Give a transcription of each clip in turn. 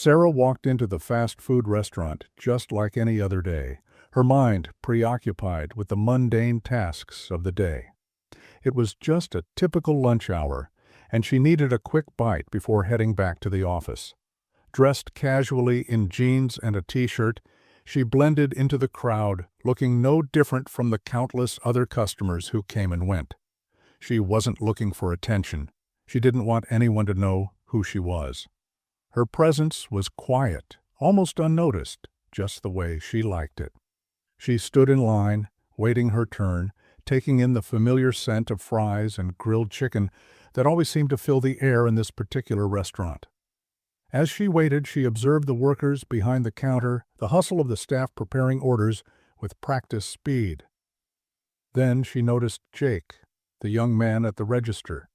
Sarah walked into the fast food restaurant just like any other day, her mind preoccupied with the mundane tasks of the day. It was just a typical lunch hour, and she needed a quick bite before heading back to the office. Dressed casually in jeans and a t-shirt, she blended into the crowd, looking no different from the countless other customers who came and went. She wasn't looking for attention. She didn't want anyone to know who she was. Her presence was quiet, almost unnoticed, just the way she liked it. She stood in line, waiting her turn, taking in the familiar scent of fries and grilled chicken that always seemed to fill the air in this particular restaurant. As she waited, she observed the workers behind the counter, the hustle of the staff preparing orders with practiced speed. Then she noticed Jake, the young man at the register.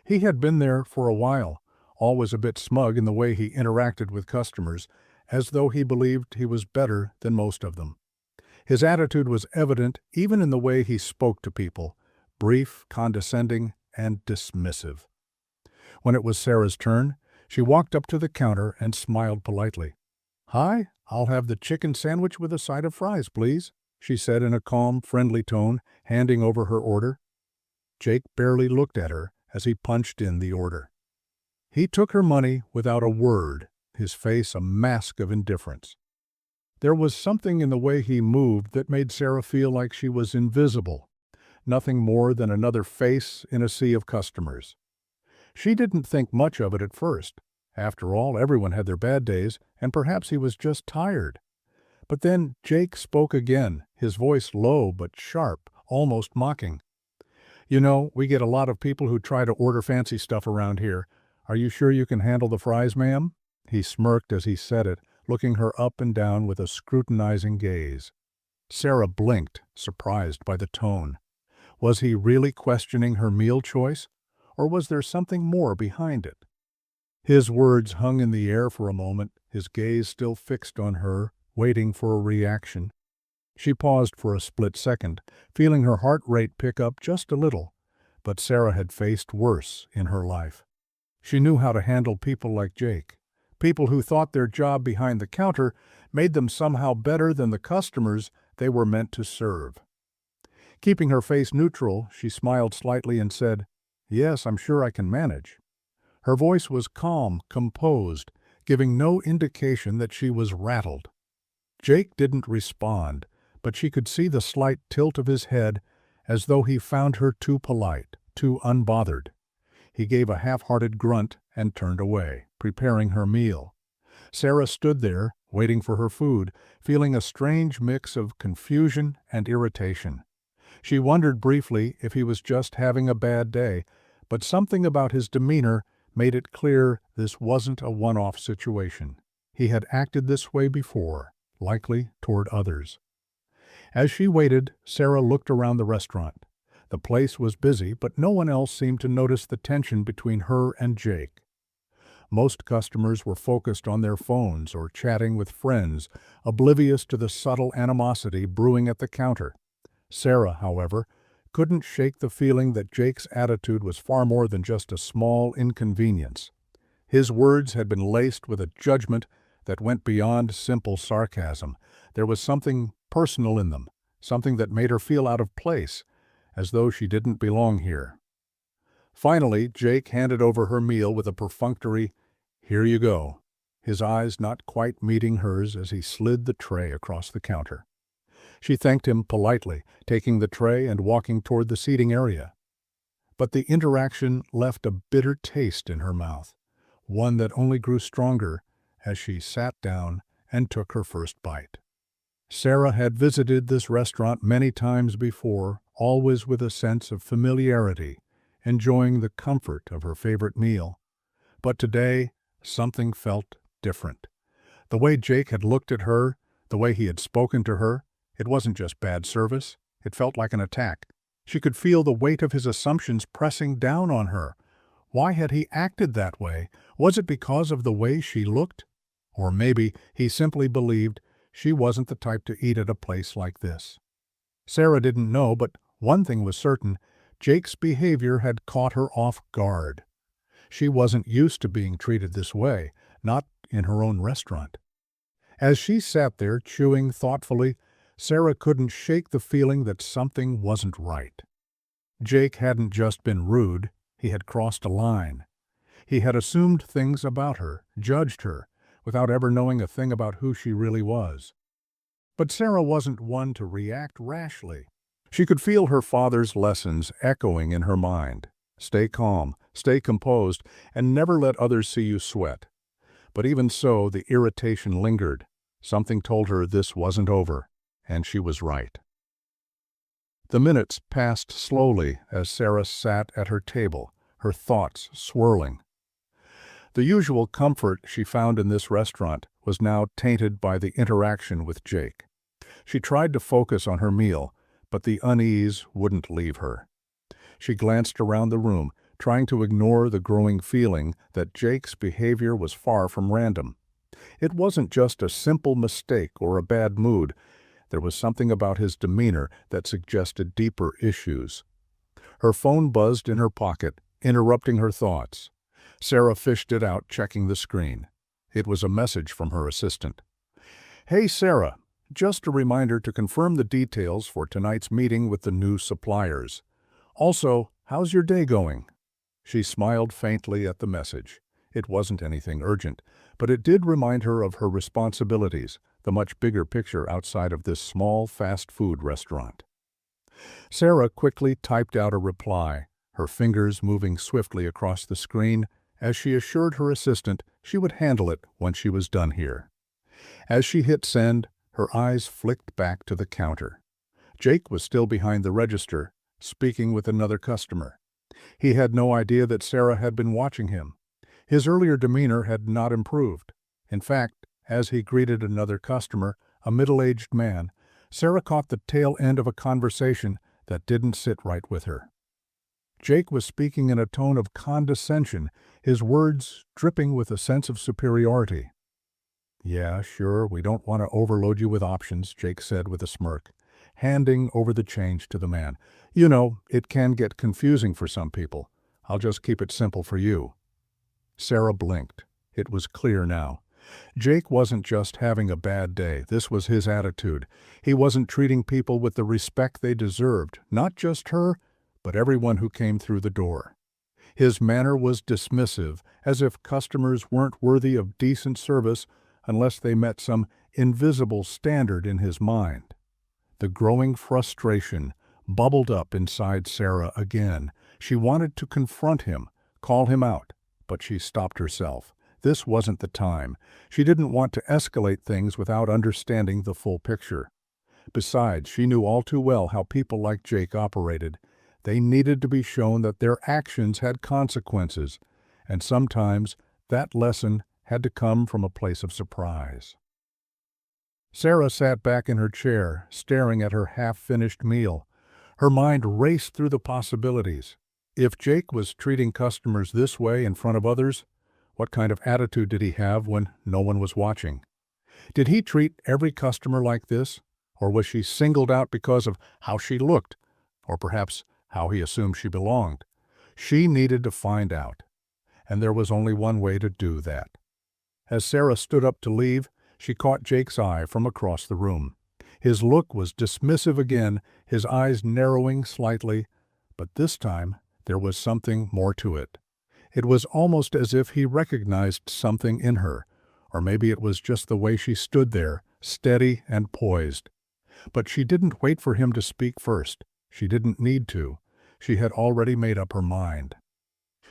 He had been there for a while, always a bit smug in the way he interacted with customers, as though he believed he was better than most of them. His attitude was evident even in the way he spoke to people, brief, condescending, and dismissive. When it was Sarah's turn, she walked up to the counter and smiled politely. "Hi, I'll have the chicken sandwich with a side of fries, please," she said in a calm, friendly tone, handing over her order. Jake barely looked at her as he punched in the order. He took her money without a word, his face a mask of indifference. There was something in the way he moved that made Sarah feel like she was invisible, nothing more than another face in a sea of customers. She didn't think much of it at first. After all, everyone had their bad days, and perhaps he was just tired. But then Jake spoke again, his voice low but sharp, almost mocking. "You know, we get a lot of people who try to order fancy stuff around here. Are you sure you can handle the fries, ma'am?" He smirked as he said it, looking her up and down with a scrutinizing gaze. Sarah blinked, surprised by the tone. Was he really questioning her meal choice, or was there something more behind it? His words hung in the air for a moment, his gaze still fixed on her, waiting for a reaction. She paused for a split second, feeling her heart rate pick up just a little, but Sarah had faced worse in her life. She knew how to handle people like Jake, people who thought their job behind the counter made them somehow better than the customers they were meant to serve. Keeping her face neutral, she smiled slightly and said, "Yes, I'm sure I can manage." Her voice was calm, composed, giving no indication that she was rattled. Jake didn't respond, but she could see the slight tilt of his head as though he found her too polite, too unbothered. He gave a half-hearted grunt and turned away, preparing her meal. Sarah stood there, waiting for her food, feeling a strange mix of confusion and irritation. She wondered briefly if he was just having a bad day, but something about his demeanor made it clear this wasn't a one-off situation. He had acted this way before, likely toward others. As she waited, Sarah looked around the restaurant. The place was busy, but no one else seemed to notice the tension between her and Jake. Most customers were focused on their phones or chatting with friends, oblivious to the subtle animosity brewing at the counter. Sarah, however, couldn't shake the feeling that Jake's attitude was far more than just a small inconvenience. His words had been laced with a judgment that went beyond simple sarcasm. There was something personal in them, something that made her feel out of place, as though she didn't belong here. Finally, Jake handed over her meal with a perfunctory, "Here you go," his eyes not quite meeting hers as he slid the tray across the counter. She thanked him politely, taking the tray and walking toward the seating area. But the interaction left a bitter taste in her mouth, one that only grew stronger as she sat down and took her first bite. Sarah had visited this restaurant many times before, always with a sense of familiarity, enjoying the comfort of her favorite meal. But today, something felt different. The way Jake had looked at her, the way he had spoken to her, it wasn't just bad service, it felt like an attack. She could feel the weight of his assumptions pressing down on her. Why had he acted that way? Was it because of the way she looked? Or maybe he simply believed she wasn't the type to eat at a place like this. Sarah didn't know, but one thing was certain, Jake's behavior had caught her off guard. She wasn't used to being treated this way, not in her own restaurant. As she sat there chewing thoughtfully, Sarah couldn't shake the feeling that something wasn't right. Jake hadn't just been rude, he had crossed a line. He had assumed things about her, judged her, without ever knowing a thing about who she really was. But Sarah wasn't one to react rashly. She could feel her father's lessons echoing in her mind. Stay calm, stay composed, and never let others see you sweat. But even so, the irritation lingered. Something told her this wasn't over, and she was right. The minutes passed slowly as Sarah sat at her table, her thoughts swirling. The usual comfort she found in this restaurant was now tainted by the interaction with Jake. She tried to focus on her meal, but the unease wouldn't leave her. She glanced around the room, trying to ignore the growing feeling that Jake's behavior was far from random. It wasn't just a simple mistake or a bad mood. There was something about his demeanor that suggested deeper issues. Her phone buzzed in her pocket, interrupting her thoughts. Sarah fished it out, checking the screen. It was a message from her assistant. "Hey, Sarah. Just a reminder to confirm the details for tonight's meeting with the new suppliers. Also, how's your day going?" She smiled faintly at the message. It wasn't anything urgent, but it did remind her of her responsibilities, the much bigger picture outside of this small fast food restaurant. Sarah quickly typed out a reply, her fingers moving swiftly across the screen as she assured her assistant she would handle it when she was done here. As she hit send, her eyes flicked back to the counter. Jake was still behind the register, speaking with another customer. He had no idea that Sarah had been watching him. His earlier demeanor had not improved. In fact, as he greeted another customer, a middle-aged man, Sarah caught the tail end of a conversation that didn't sit right with her. Jake was speaking in a tone of condescension, his words dripping with a sense of superiority. "Yeah, sure, we don't want to overload you with options," Jake said with a smirk, handing over the change to the man. "You know, it can get confusing for some people. I'll just keep it simple for you." Sarah blinked. It was clear now. Jake wasn't just having a bad day. This was his attitude. He wasn't treating people with the respect they deserved, not just her, but everyone who came through the door. His manner was dismissive, as if customers weren't worthy of decent service unless they met some invisible standard in his mind. The growing frustration bubbled up inside Sarah again. She wanted to confront him, call him out, but she stopped herself. This wasn't the time. She didn't want to escalate things without understanding the full picture. Besides, she knew all too well how people like Jake operated. They needed to be shown that their actions had consequences, and sometimes that lesson had to come from a place of surprise. Sarah sat back in her chair, staring at her half-finished meal. Her mind raced through the possibilities. If Jake was treating customers this way in front of others, what kind of attitude did he have when no one was watching? Did he treat every customer like this, or was she singled out because of how she looked, or perhaps how he assumed she belonged? She needed to find out, and there was only one way to do that. As Sarah stood up to leave, she caught Jake's eye from across the room. His look was dismissive again, his eyes narrowing slightly, but this time there was something more to it. It was almost as if he recognized something in her, or maybe it was just the way she stood there, steady and poised. But she didn't wait for him to speak first. She didn't need to. She had already made up her mind.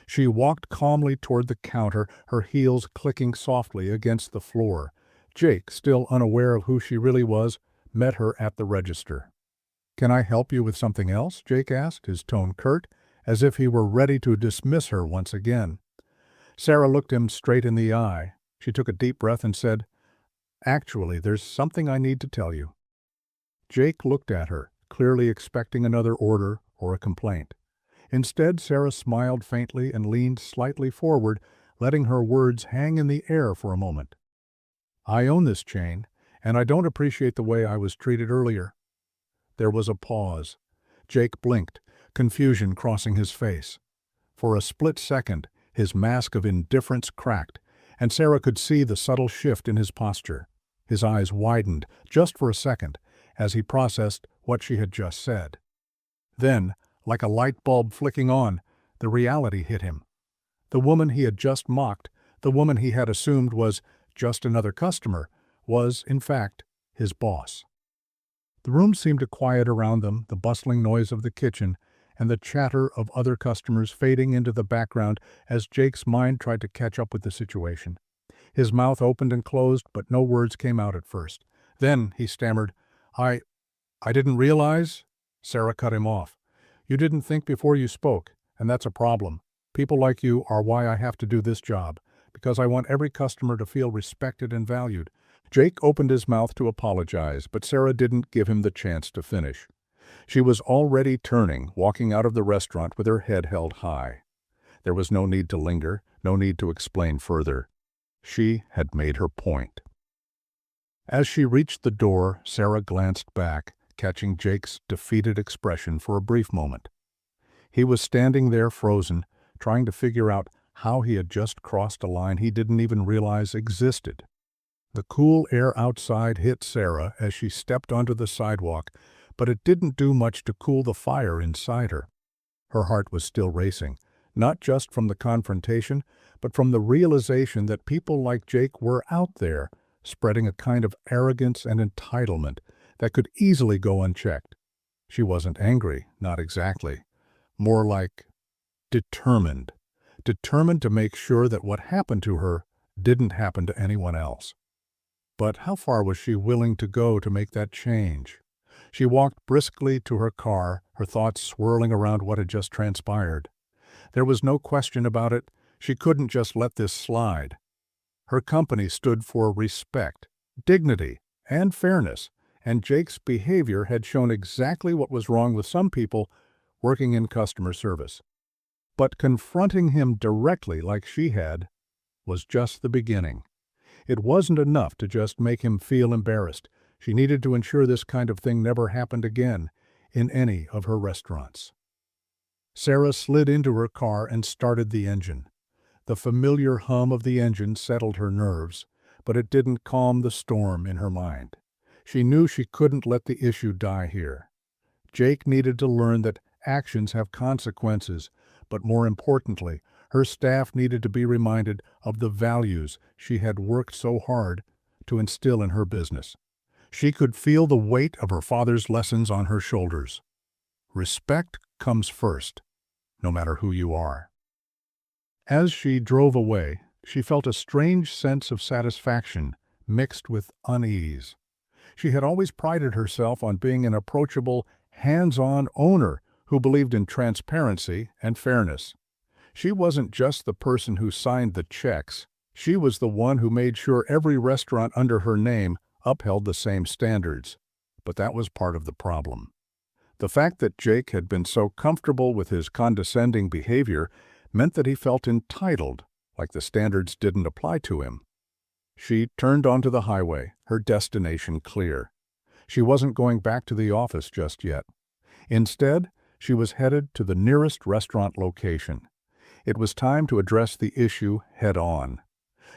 She walked calmly toward the counter, her heels clicking softly against the floor. Jake, still unaware of who she really was, met her at the register. "Can I help you with something else?" Jake asked, his tone curt, as if he were ready to dismiss her once again. Sarah looked him straight in the eye. She took a deep breath and said, "Actually, there's something I need to tell you." Jake looked at her, clearly expecting another order or a complaint. Instead, Sarah smiled faintly and leaned slightly forward, letting her words hang in the air for a moment. "I own this chain, and I don't appreciate the way I was treated earlier." There was a pause. Jake blinked, confusion crossing his face. For a split second, his mask of indifference cracked, and Sarah could see the subtle shift in his posture. His eyes widened just for a second as he processed what she had just said. Then, like a light bulb flicking on, the reality hit him. The woman he had just mocked, the woman he had assumed was just another customer, was, in fact, his boss. The room seemed to quiet around them, the bustling noise of the kitchen and the chatter of other customers fading into the background as Jake's mind tried to catch up with the situation. His mouth opened and closed, but no words came out at first. Then he stammered, I didn't realize. Sarah cut him off. You didn't think before you spoke, and that's a problem. People like you are why I have to do this job, because I want every customer to feel respected and valued. Jake opened his mouth to apologize, but Sarah didn't give him the chance to finish. She was already turning, walking out of the restaurant with her head held high. There was no need to linger, no need to explain further. She had made her point. As she reached the door, Sarah glanced back, catching Jake's defeated expression for a brief moment. He was standing there frozen, trying to figure out how he had just crossed a line he didn't even realize existed. The cool air outside hit Sarah as she stepped onto the sidewalk, but it didn't do much to cool the fire inside her. Her heart was still racing, not just from the confrontation, but from the realization that people like Jake were out there, spreading a kind of arrogance and entitlement that could easily go unchecked. She wasn't angry, not exactly. More like determined. Determined to make sure that what happened to her didn't happen to anyone else. But how far was she willing to go to make that change? She walked briskly to her car, her thoughts swirling around what had just transpired. There was no question about it. She couldn't just let this slide. Her company stood for respect, dignity, and fairness, and Jake's behavior had shown exactly what was wrong with some people working in customer service. But confronting him directly like she had was just the beginning. It wasn't enough to just make him feel embarrassed. She needed to ensure this kind of thing never happened again in any of her restaurants. Sarah slid into her car and started the engine. The familiar hum of the engine settled her nerves, but it didn't calm the storm in her mind. She knew she couldn't let the issue die here. Jake needed to learn that actions have consequences, but more importantly, her staff needed to be reminded of the values she had worked so hard to instill in her business. She could feel the weight of her father's lessons on her shoulders. Respect comes first, no matter who you are. As she drove away, she felt a strange sense of satisfaction mixed with unease. She had always prided herself on being an approachable, hands-on owner who believed in transparency and fairness. She wasn't just the person who signed the checks. She was the one who made sure every restaurant under her name upheld the same standards. But that was part of the problem. The fact that Jake had been so comfortable with his condescending behavior meant that he felt entitled, like the standards didn't apply to him. She turned onto the highway, her destination clear. She wasn't going back to the office just yet. Instead, she was headed to the nearest restaurant location. It was time to address the issue head-on.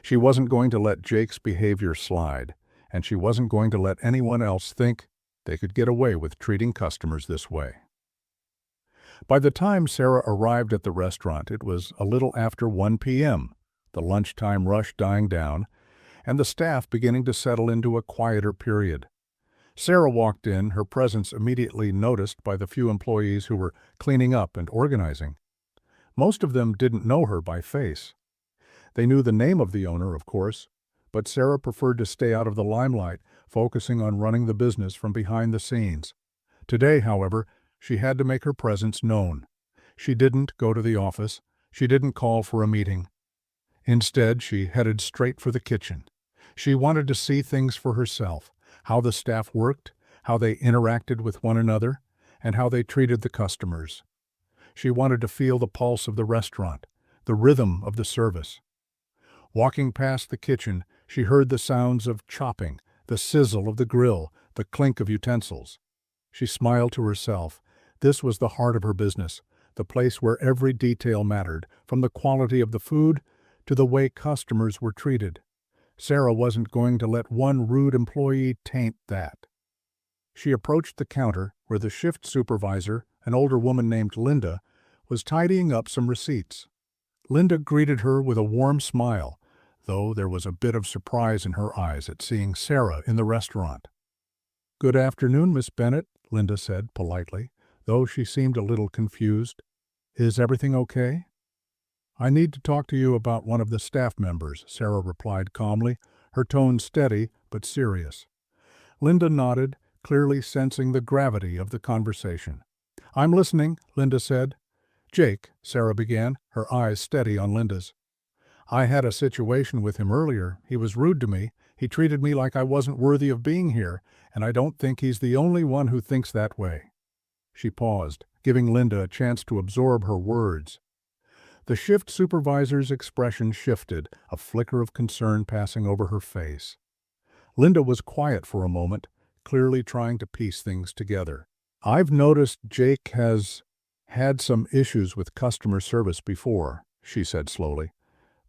She wasn't going to let Jake's behavior slide, and she wasn't going to let anyone else think they could get away with treating customers this way. By the time Sarah arrived at the restaurant, it was a little after 1 p.m., the lunchtime rush dying down, and the staff beginning to settle into a quieter period. Sarah walked in, her presence immediately noticed by the few employees who were cleaning up and organizing. Most of them didn't know her by face. They knew the name of the owner, of course, but Sarah preferred to stay out of the limelight, focusing on running the business from behind the scenes. Today, however, she had to make her presence known. She didn't go to the office. She didn't call for a meeting. Instead, she headed straight for the kitchen. She wanted to see things for herself, how the staff worked, how they interacted with one another, and how they treated the customers. She wanted to feel the pulse of the restaurant, the rhythm of the service. Walking past the kitchen, she heard the sounds of chopping, the sizzle of the grill, the clink of utensils. She smiled to herself. This was the heart of her business, the place where every detail mattered, from the quality of the food to the way customers were treated. Sarah wasn't going to let one rude employee taint that. She approached the counter where the shift supervisor, an older woman named Linda, was tidying up some receipts. Linda greeted her with a warm smile, though there was a bit of surprise in her eyes at seeing Sarah in the restaurant. "Good afternoon, Miss Bennett," Linda said politely, though she seemed a little confused. "Is everything okay?" "I need to talk to you about one of the staff members," Sarah replied calmly, her tone steady but serious. Linda nodded, clearly sensing the gravity of the conversation. "I'm listening," Linda said. "Jake," Sarah began, her eyes steady on Linda's. "I had a situation with him earlier. He was rude to me. He treated me like I wasn't worthy of being here, and I don't think he's the only one who thinks that way." She paused, giving Linda a chance to absorb her words. The shift supervisor's expression shifted, a flicker of concern passing over her face. Linda was quiet for a moment, clearly trying to piece things together. "I've noticed Jake has had some issues with customer service before," she said slowly,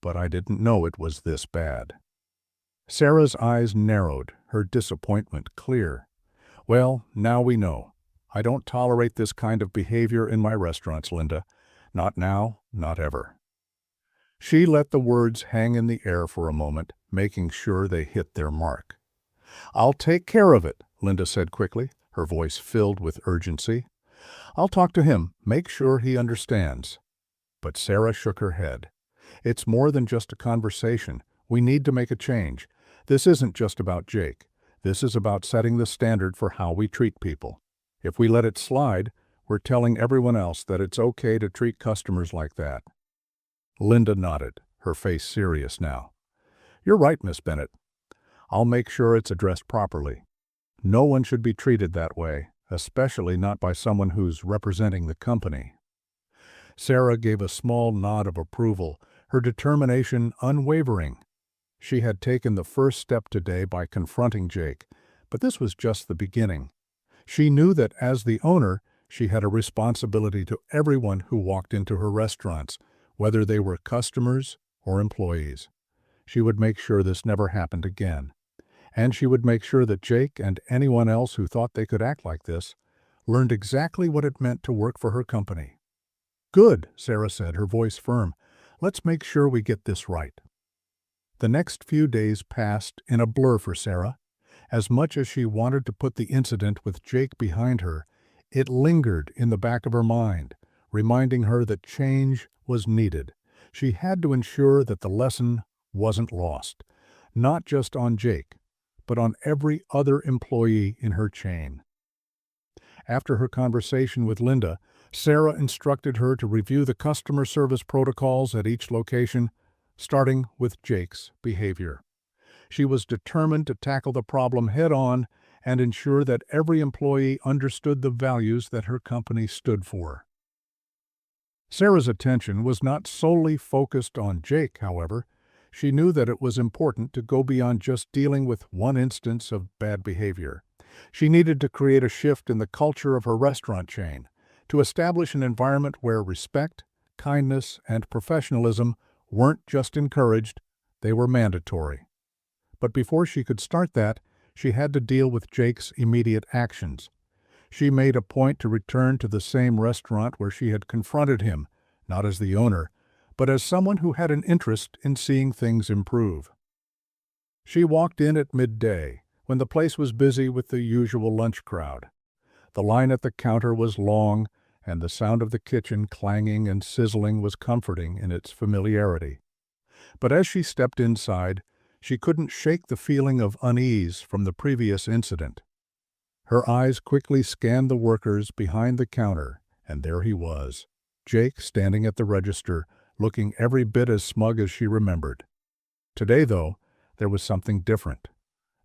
"but I didn't know it was this bad." Sarah's eyes narrowed, her disappointment clear. "Well, now we know. I don't tolerate this kind of behavior in my restaurants, Linda. Not now, not ever." She let the words hang in the air for a moment, making sure they hit their mark. "I'll take care of it," Linda said quickly, her voice filled with urgency. "I'll talk to him, make sure he understands." But Sarah shook her head. "It's more than just a conversation. We need to make a change. This isn't just about Jake. This is about setting the standard for how we treat people. If we let it slide, we're telling everyone else that it's okay to treat customers like that." Linda nodded, her face serious now. "You're right, Miss Bennett. I'll make sure it's addressed properly. No one should be treated that way, especially not by someone who's representing the company." Sarah gave a small nod of approval, her determination unwavering. She had taken the first step today by confronting Jake, but this was just the beginning. She knew that as the owner, she had a responsibility to everyone who walked into her restaurants, whether they were customers or employees. She would make sure this never happened again. And she would make sure that Jake and anyone else who thought they could act like this learned exactly what it meant to work for her company. "Good," Sarah said, her voice firm. "Let's make sure we get this right." The next few days passed in a blur for Sarah. As much as she wanted to put the incident with Jake behind her, it lingered in the back of her mind, reminding her that change was needed. She had to ensure that the lesson wasn't lost, not just on Jake, but on every other employee in her chain. After her conversation with Linda, Sarah instructed her to review the customer service protocols at each location, starting with Jake's behavior. She was determined to tackle the problem head-on and ensure that every employee understood the values that her company stood for. Sarah's attention was not solely focused on Jake, however. She knew that it was important to go beyond just dealing with one instance of bad behavior. She needed to create a shift in the culture of her restaurant chain, to establish an environment where respect, kindness, and professionalism weren't just encouraged, they were mandatory. But before she could start that, she had to deal with Jake's immediate actions. She made a point to return to the same restaurant where she had confronted him, not as the owner, but as someone who had an interest in seeing things improve. She walked in at midday, when the place was busy with the usual lunch crowd. The line at the counter was long, and the sound of the kitchen clanging and sizzling was comforting in its familiarity. But as she stepped inside, she couldn't shake the feeling of unease from the previous incident. Her eyes quickly scanned the workers behind the counter, and there he was, Jake standing at the register, looking every bit as smug as she remembered. Today, though, there was something different.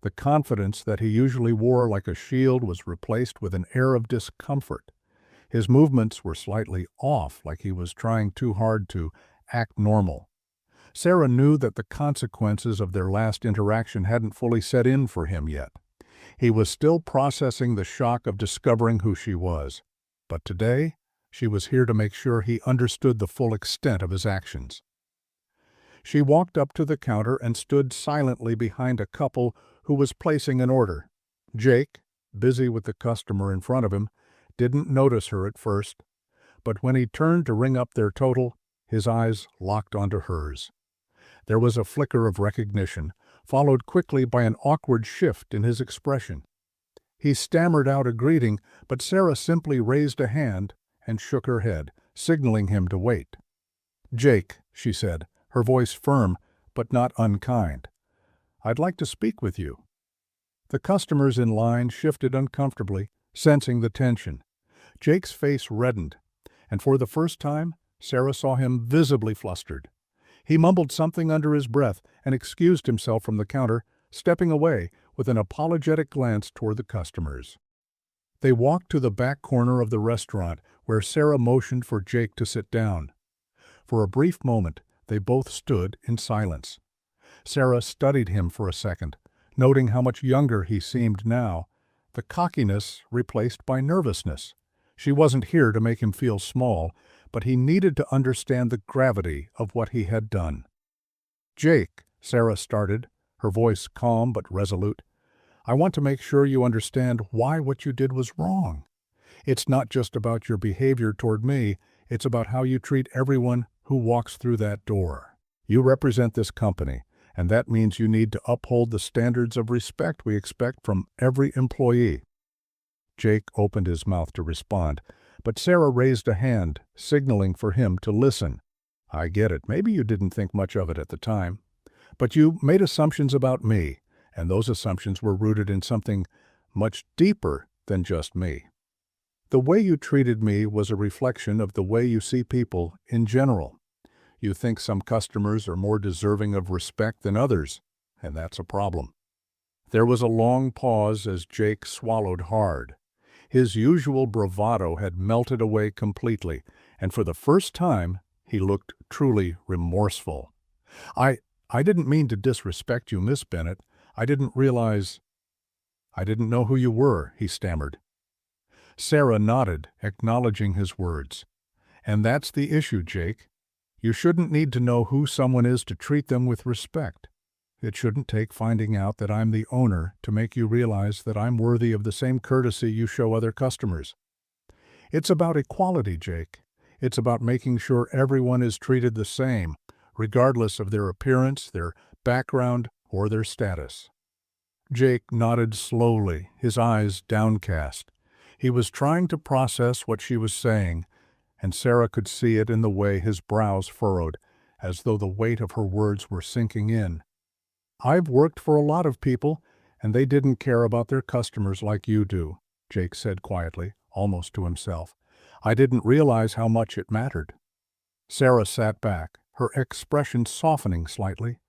The confidence that he usually wore like a shield was replaced with an air of discomfort. His movements were slightly off, like he was trying too hard to act normal. Sarah knew that the consequences of their last interaction hadn't fully set in for him yet. He was still processing the shock of discovering who she was. But today, she was here to make sure he understood the full extent of his actions. She walked up to the counter and stood silently behind a couple who was placing an order. Jake, busy with the customer in front of him, didn't notice her at first, but when he turned to ring up their total, his eyes locked onto hers. There was a flicker of recognition, followed quickly by an awkward shift in his expression. He stammered out a greeting, but Sarah simply raised a hand and shook her head, signaling him to wait. "Jake," she said, her voice firm but not unkind, "I'd like to speak with you." The customers in line shifted uncomfortably, sensing the tension. Jake's face reddened, and for the first time, Sarah saw him visibly flustered. He mumbled something under his breath and excused himself from the counter, stepping away with an apologetic glance toward the customers. They walked to the back corner of the restaurant, where Sarah motioned for Jake to sit down. For a brief moment, they both stood in silence. Sarah studied him for a second, noting how much younger he seemed now, the cockiness replaced by nervousness. She wasn't here to make him feel small, but he needed to understand the gravity of what he had done. "Jake," Sarah started, her voice calm but resolute, "I want to make sure you understand why what you did was wrong. It's not just about your behavior toward me, it's about how you treat everyone who walks through that door. You represent this company, and that means you need to uphold the standards of respect we expect from every employee." Jake opened his mouth to respond, but Sarah raised a hand, signaling for him to listen. "I get it. Maybe you didn't think much of it at the time. But you made assumptions about me, and those assumptions were rooted in something much deeper than just me. The way you treated me was a reflection of the way you see people in general. You think some customers are more deserving of respect than others, and that's a problem." There was a long pause as Jake swallowed hard. His usual bravado had melted away completely, and for the first time, he looked truly remorseful. I didn't mean to disrespect you, Miss Bennett. I didn't know who you were," he stammered. Sarah nodded, acknowledging his words. "And that's the issue, Jake. You shouldn't need to know who someone is to treat them with respect. It shouldn't take finding out that I'm the owner to make you realize that I'm worthy of the same courtesy you show other customers. It's about equality, Jake. It's about making sure everyone is treated the same, regardless of their appearance, their background, or their status." Jake nodded slowly, his eyes downcast. He was trying to process what she was saying, and Sarah could see it in the way his brows furrowed, as though the weight of her words were sinking in. "I've worked for a lot of people, and they didn't care about their customers like you do," Jake said quietly, almost to himself. "I didn't realize how much it mattered." Sarah sat back, her expression softening slightly.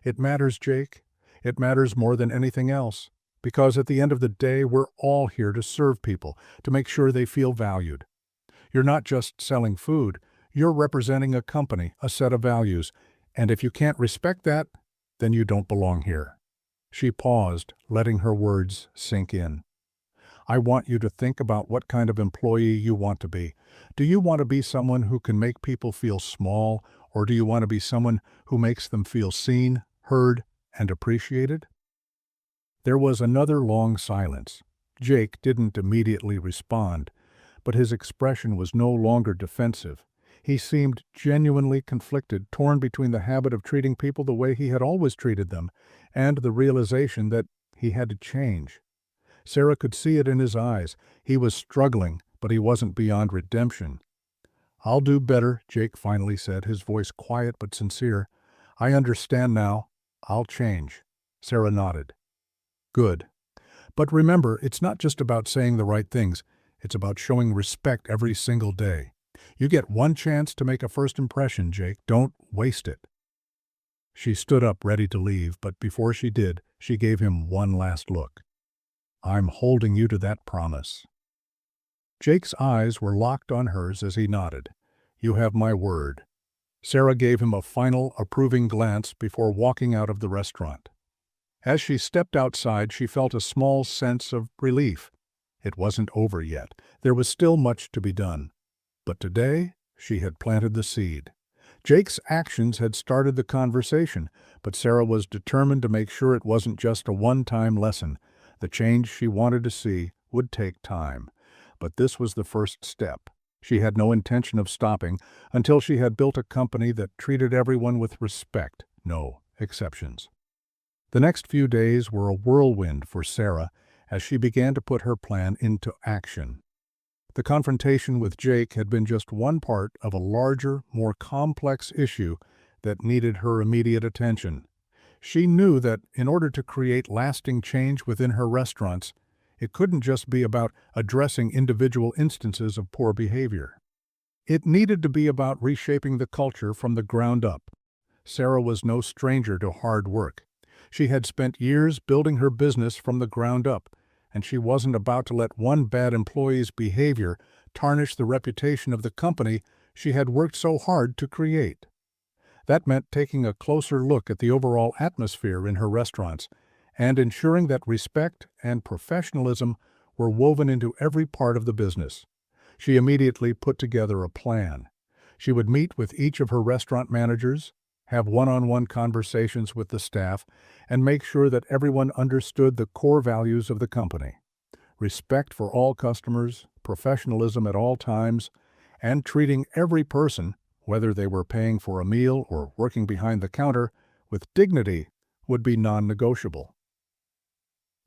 "It matters, Jake. It matters more than anything else, because at the end of the day, we're all here to serve people, to make sure they feel valued. You're not just selling food, you're representing a company, a set of values, and if you can't respect that, then you don't belong here." She paused, letting her words sink in. "I want you to think about what kind of employee you want to be. Do you want to be someone who can make people feel small, or do you want to be someone who makes them feel seen, heard, and appreciated?" There was another long silence. Jake didn't immediately respond, but his expression was no longer defensive. He seemed genuinely conflicted, torn between the habit of treating people the way he had always treated them, and the realization that he had to change. Sarah could see it in his eyes. He was struggling, but he wasn't beyond redemption. "I'll do better," Jake finally said, his voice quiet but sincere. "I understand now. I'll change." Sarah nodded. "Good. But remember, it's not just about saying the right things. It's about showing respect every single day. You get one chance to make a first impression, Jake. Don't waste it." She stood up, ready to leave, but before she did, she gave him one last look. "I'm holding you to that promise." Jake's eyes were locked on hers as he nodded. "You have my word." Sarah gave him a final, approving glance before walking out of the restaurant. As she stepped outside, she felt a small sense of relief. It wasn't over yet. There was still much to be done. But today, she had planted the seed. Jake's actions had started the conversation, but Sarah was determined to make sure it wasn't just a one-time lesson. The change she wanted to see would take time. But this was the first step. She had no intention of stopping until she had built a company that treated everyone with respect, no exceptions. The next few days were a whirlwind for Sarah as she began to put her plan into action. The confrontation with Jake had been just one part of a larger, more complex issue that needed her immediate attention. She knew that in order to create lasting change within her restaurants, it couldn't just be about addressing individual instances of poor behavior. It needed to be about reshaping the culture from the ground up. Sarah was no stranger to hard work. She had spent years building her business from the ground up, and she wasn't about to let one bad employee's behavior tarnish the reputation of the company she had worked so hard to create. That meant taking a closer look at the overall atmosphere in her restaurants and ensuring that respect and professionalism were woven into every part of the business. She immediately put together a plan. She would meet with each of her restaurant managers, have one-on-one conversations with the staff, and make sure that everyone understood the core values of the company: respect for all customers, professionalism at all times, and treating every person, whether they were paying for a meal or working behind the counter, with dignity would be non-negotiable.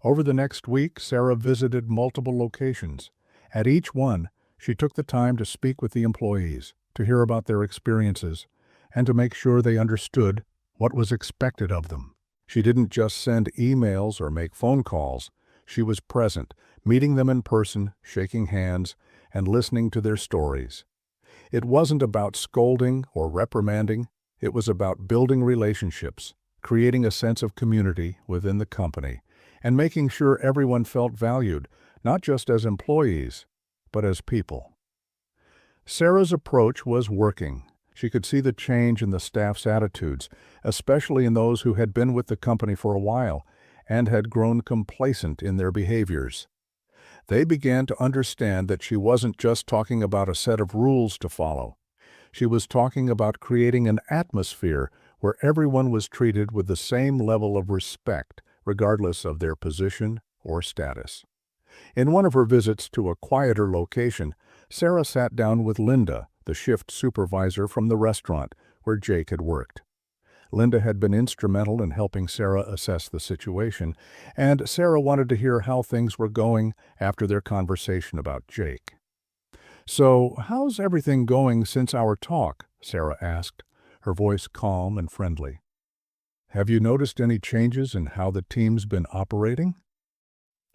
Over the next week, Sarah visited multiple locations. At each one, she took the time to speak with the employees, to hear about their experiences, and to make sure they understood what was expected of them. She didn't just send emails or make phone calls. She was present, meeting them in person, shaking hands, and listening to their stories. It wasn't about scolding or reprimanding. It was about building relationships, creating a sense of community within the company, and making sure everyone felt valued, not just as employees, but as people. Sarah's approach was working. She could see the change in the staff's attitudes, especially in those who had been with the company for a while and had grown complacent in their behaviors. They began to understand that she wasn't just talking about a set of rules to follow. She was talking about creating an atmosphere where everyone was treated with the same level of respect, regardless of their position or status. In one of her visits to a quieter location, Sarah sat down with Linda, the shift supervisor from the restaurant where Jake had worked. Linda had been instrumental in helping Sarah assess the situation, and Sarah wanted to hear how things were going after their conversation about Jake. "So, how's everything going since our talk?" Sarah asked, her voice calm and friendly. "Have you noticed any changes in how the team's been operating?"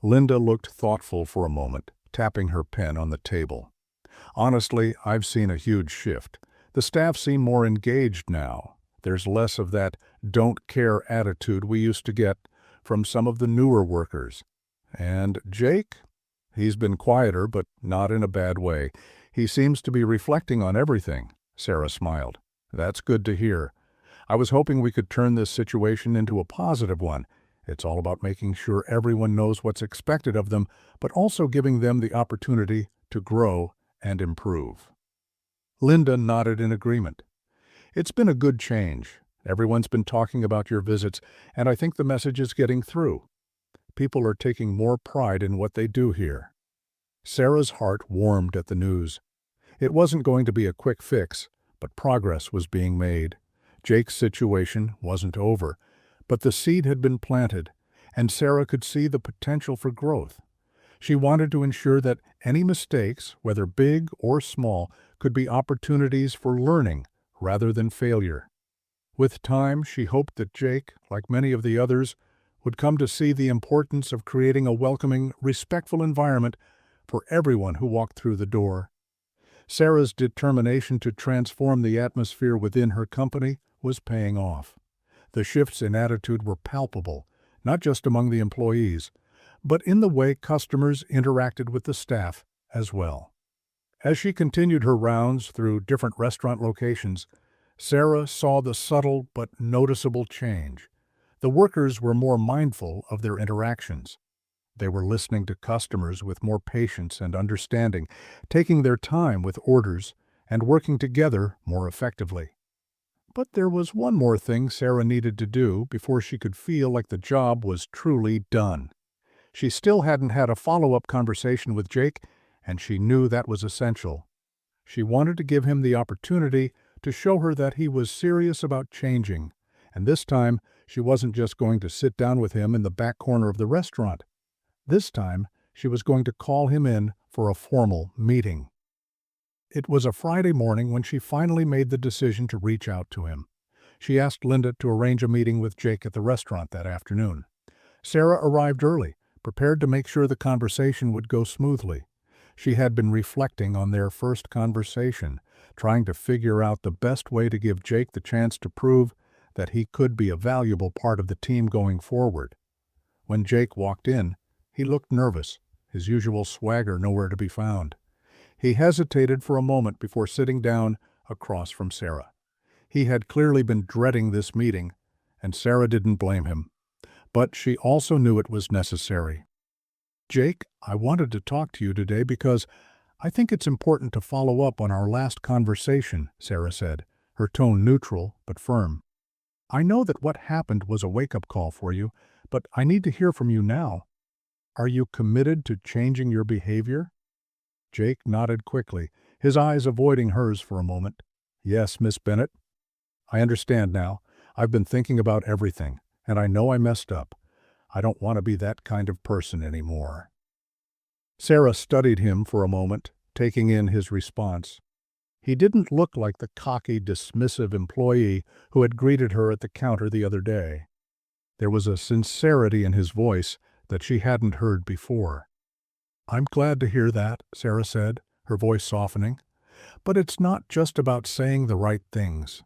Linda looked thoughtful for a moment, tapping her pen on the table. "Honestly, I've seen a huge shift. The staff seem more engaged now. There's less of that don't care attitude we used to get from some of the newer workers. And Jake? He's been quieter, but not in a bad way. He seems to be reflecting on everything." Sarah smiled. "That's good to hear. I was hoping we could turn this situation into a positive one. It's all about making sure everyone knows what's expected of them, but also giving them the opportunity to grow and improve." Linda nodded in agreement. "It's been a good change. Everyone's been talking about your visits, and I think the message is getting through. People are taking more pride in what they do here." Sarah's heart warmed at the news. It wasn't going to be a quick fix, but progress was being made. Jake's situation wasn't over, but the seed had been planted, and Sarah could see the potential for growth. She wanted to ensure that any mistakes, whether big or small, could be opportunities for learning rather than failure. With time, she hoped that Jake, like many of the others, would come to see the importance of creating a welcoming, respectful environment for everyone who walked through the door. Sarah's determination to transform the atmosphere within her company was paying off. The shifts in attitude were palpable, not just among the employees, but in the way customers interacted with the staff as well. As she continued her rounds through different restaurant locations, Sarah saw the subtle but noticeable change. The workers were more mindful of their interactions. They were listening to customers with more patience and understanding, taking their time with orders, and working together more effectively. But there was one more thing Sarah needed to do before she could feel like the job was truly done. She still hadn't had a follow-up conversation with Jake, and she knew that was essential. She wanted to give him the opportunity to show her that he was serious about changing, and this time she wasn't just going to sit down with him in the back corner of the restaurant. This time she was going to call him in for a formal meeting. It was a Friday morning when she finally made the decision to reach out to him. She asked Linda to arrange a meeting with Jake at the restaurant that afternoon. Sarah arrived early, prepared to make sure the conversation would go smoothly. She had been reflecting on their first conversation, trying to figure out the best way to give Jake the chance to prove that he could be a valuable part of the team going forward. When Jake walked in, he looked nervous, his usual swagger nowhere to be found. He hesitated for a moment before sitting down across from Sarah. He had clearly been dreading this meeting, and Sarah didn't blame him. But she also knew it was necessary. "Jake, I wanted to talk to you today because I think it's important to follow up on our last conversation," Sarah said, her tone neutral but firm. "I know that what happened was a wake-up call for you, but I need to hear from you now. Are you committed to changing your behavior?" Jake nodded quickly, his eyes avoiding hers for a moment. "Yes, Miss Bennett. I understand now. I've been thinking about everything, and I know I messed up. I don't want to be that kind of person anymore." Sarah studied him for a moment, taking in his response. He didn't look like the cocky, dismissive employee who had greeted her at the counter the other day. There was a sincerity in his voice that she hadn't heard before. "I'm glad to hear that," Sarah said, her voice softening. "But it's not just about saying the right things.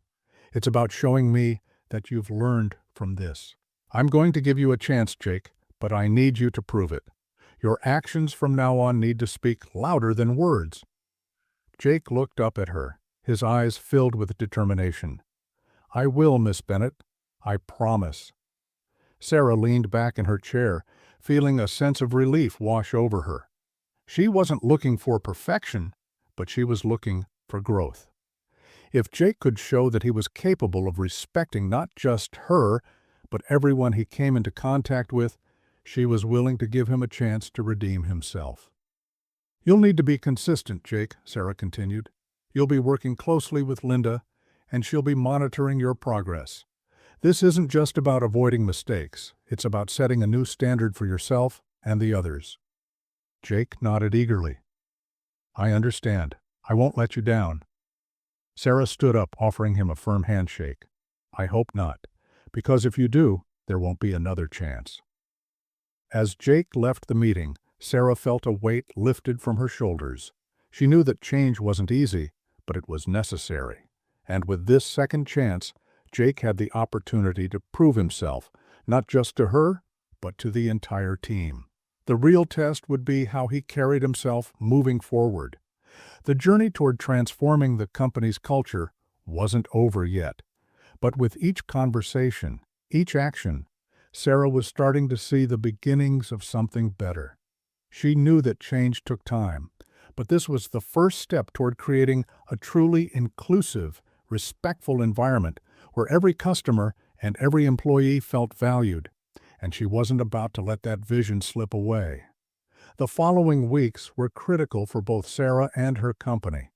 It's about showing me that you've learned from this. I'm going to give you a chance, Jake, but I need you to prove it. Your actions from now on need to speak louder than words." Jake looked up at her, his eyes filled with determination. "I will, Miss Bennett. I promise." Sarah leaned back in her chair, feeling a sense of relief wash over her. She wasn't looking for perfection, but she was looking for growth. If Jake could show that he was capable of respecting not just her, but everyone he came into contact with, she was willing to give him a chance to redeem himself. "You'll need to be consistent, Jake," Sarah continued. "You'll be working closely with Linda, and she'll be monitoring your progress. This isn't just about avoiding mistakes. It's about setting a new standard for yourself and the others." Jake nodded eagerly. "I understand. I won't let you down." Sarah stood up, offering him a firm handshake. "I hope not, because if you do, there won't be another chance." As Jake left the meeting, Sarah felt a weight lifted from her shoulders. She knew that change wasn't easy, but it was necessary. And with this second chance, Jake had the opportunity to prove himself, not just to her, but to the entire team. The real test would be how he carried himself moving forward. The journey toward transforming the company's culture wasn't over yet, but with each conversation, each action, Sarah was starting to see the beginnings of something better. She knew that change took time, but this was the first step toward creating a truly inclusive, respectful environment where every customer and every employee felt valued, and she wasn't about to let that vision slip away. The following weeks were critical for both Sarah and her company.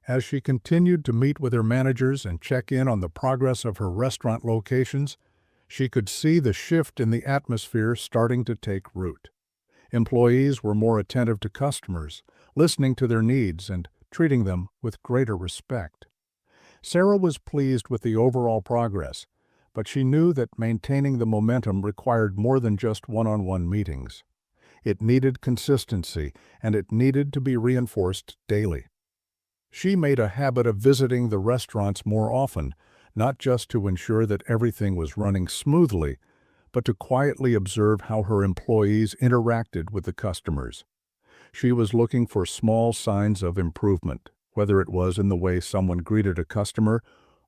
As she continued to meet with her managers and check in on the progress of her restaurant locations, she could see the shift in the atmosphere starting to take root. Employees were more attentive to customers, listening to their needs and treating them with greater respect. Sarah was pleased with the overall progress, but she knew that maintaining the momentum required more than just one-on-one meetings. It needed consistency, and it needed to be reinforced daily. She made a habit of visiting the restaurants more often, not just to ensure that everything was running smoothly, but to quietly observe how her employees interacted with the customers. She was looking for small signs of improvement, whether it was in the way someone greeted a customer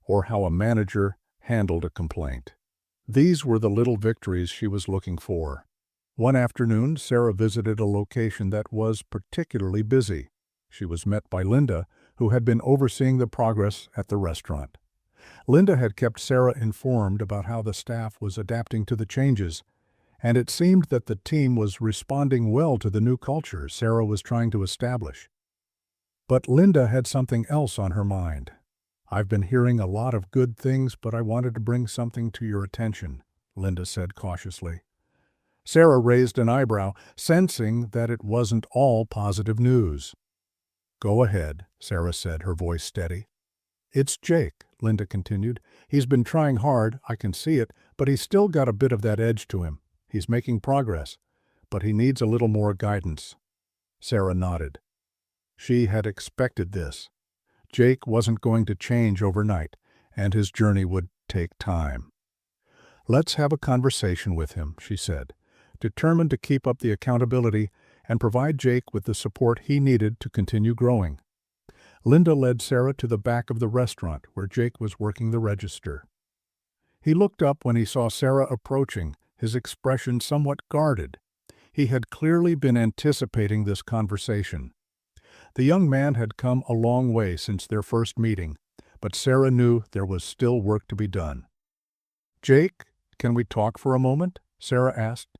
or how a manager handled a complaint. These were the little victories she was looking for. One afternoon, Sarah visited a location that was particularly busy. She was met by Linda, who had been overseeing the progress at the restaurant. Linda had kept Sarah informed about how the staff was adapting to the changes, and it seemed that the team was responding well to the new culture Sarah was trying to establish. But Linda had something else on her mind. "I've been hearing a lot of good things, but I wanted to bring something to your attention," Linda said cautiously. Sarah raised an eyebrow, sensing that it wasn't all positive news. "Go ahead," Sarah said, her voice steady. "It's Jake," Linda continued. "He's been trying hard, I can see it, but he's still got a bit of that edge to him. He's making progress, but he needs a little more guidance." Sarah nodded. She had expected this. Jake wasn't going to change overnight, and his journey would take time. "Let's have a conversation with him," she said, determined to keep up the accountability and provide Jake with the support he needed to continue growing. Linda led Sarah to the back of the restaurant where Jake was working the register. He looked up when he saw Sarah approaching, his expression somewhat guarded. He had clearly been anticipating this conversation. The young man had come a long way since their first meeting, but Sarah knew there was still work to be done. "Jake, can we talk for a moment?" Sarah asked.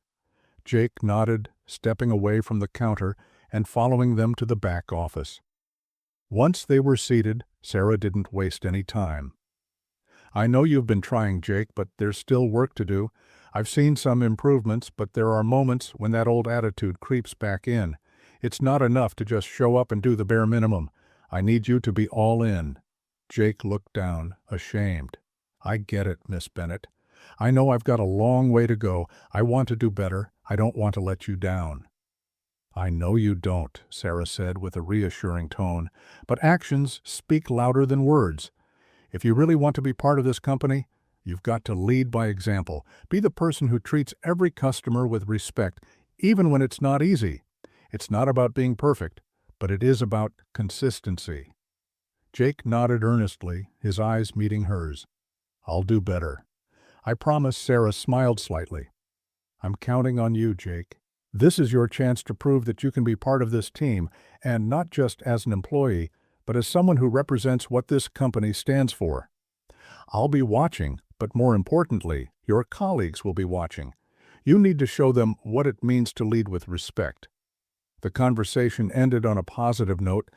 Jake nodded, stepping away from the counter and following them to the back office. Once they were seated, Sarah didn't waste any time. "I know you've been trying, Jake, but there's still work to do. I've seen some improvements, but there are moments when that old attitude creeps back in. It's not enough to just show up and do the bare minimum. I need you to be all in." Jake looked down, ashamed. "I get it, Miss Bennett. I know I've got a long way to go. I want to do better. I don't want to let you down." "I know you don't," Sarah said with a reassuring tone, "but actions speak louder than words. If you really want to be part of this company, you've got to lead by example. Be the person who treats every customer with respect, even when it's not easy. It's not about being perfect, but it is about consistency." Jake nodded earnestly, his eyes meeting hers. "I'll do better." "I promise." Sarah smiled slightly. "I'm counting on you, Jake. This is your chance to prove that you can be part of this team, and not just as an employee, but as someone who represents what this company stands for. I'll be watching, but more importantly, your colleagues will be watching. You need to show them what it means to lead with respect." The conversation ended on a positive note,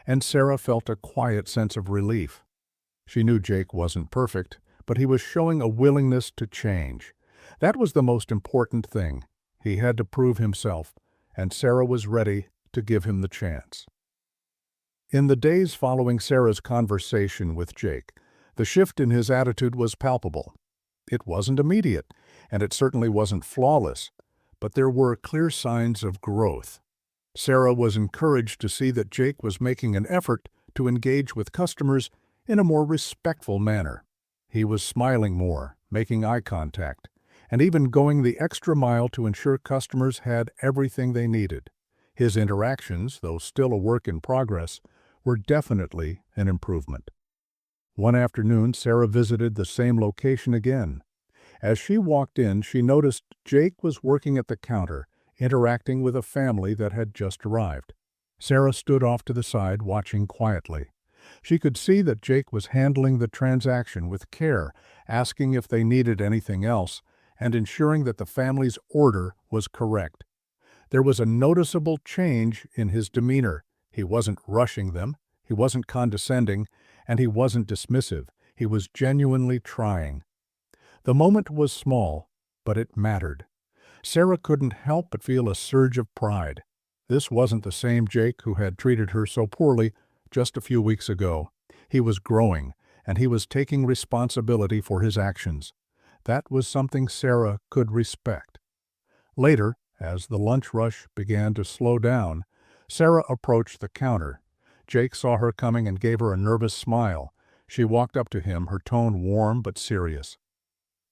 and Sarah felt a quiet sense of relief. She knew Jake wasn't perfect, but he was showing a willingness to change. That was the most important thing. He had to prove himself, and Sarah was ready to give him the chance. In the days following Sarah's conversation with Jake, the shift in his attitude was palpable. It wasn't immediate, and it certainly wasn't flawless, but there were clear signs of growth. Sarah was encouraged to see that Jake was making an effort to engage with customers in a more respectful manner. He was smiling more, making eye contact, and even going the extra mile to ensure customers had everything they needed. His interactions, though still a work in progress, were definitely an improvement. One afternoon, Sarah visited the same location again. As she walked in, she noticed Jake was working at the counter, interacting with a family that had just arrived. Sarah stood off to the side, watching quietly. She could see that Jake was handling the transaction with care, asking if they needed anything else, and ensuring that the family's order was correct. There was a noticeable change in his demeanor. He wasn't rushing them, he wasn't condescending, and he wasn't dismissive. He was genuinely trying. The moment was small, but it mattered. Sarah couldn't help but feel a surge of pride. This wasn't the same Jake who had treated her so poorly just a few weeks ago. He was growing, and he was taking responsibility for his actions. That was something Sarah could respect. Later, as the lunch rush began to slow down, Sarah approached the counter. Jake saw her coming and gave her a nervous smile. She walked up to him, her tone warm but serious.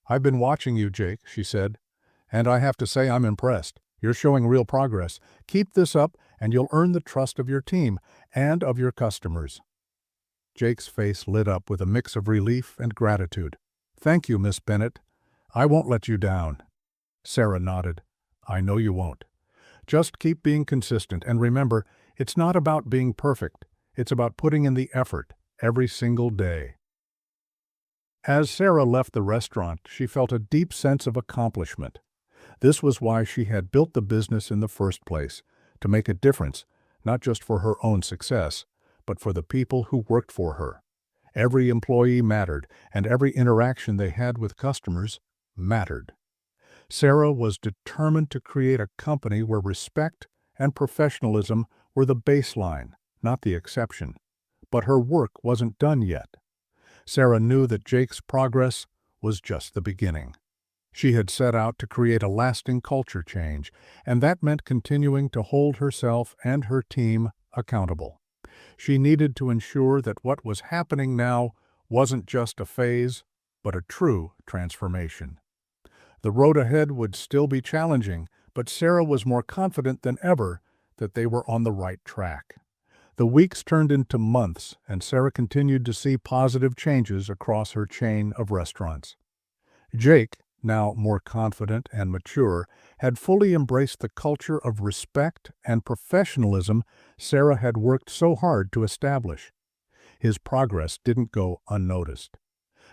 "I've been watching you, Jake," she said, "and I have to say I'm impressed. You're showing real progress. Keep this up, and you'll earn the trust of your team and of your customers." Jake's face lit up with a mix of relief and gratitude. "Thank you, Miss Bennett. I won't let you down." Sarah nodded. "I know you won't. Just keep being consistent, and remember, it's not about being perfect. It's about putting in the effort every single day." As Sarah left the restaurant, she felt a deep sense of accomplishment. This was why she had built the business in the first place, to make a difference, not just for her own success, but for the people who worked for her. Every employee mattered, and every interaction they had with customers mattered. Sarah was determined to create a company where respect and professionalism were the baseline, not the exception. But her work wasn't done yet. Sarah knew that Jake's progress was just the beginning. She had set out to create a lasting culture change, and that meant continuing to hold herself and her team accountable. She needed to ensure that what was happening now wasn't just a phase, but a true transformation. The road ahead would still be challenging, but Sarah was more confident than ever that they were on the right track. The weeks turned into months, and Sarah continued to see positive changes across her chain of restaurants. Jake, now more confident and mature, had fully embraced the culture of respect and professionalism Sarah had worked so hard to establish. His progress didn't go unnoticed.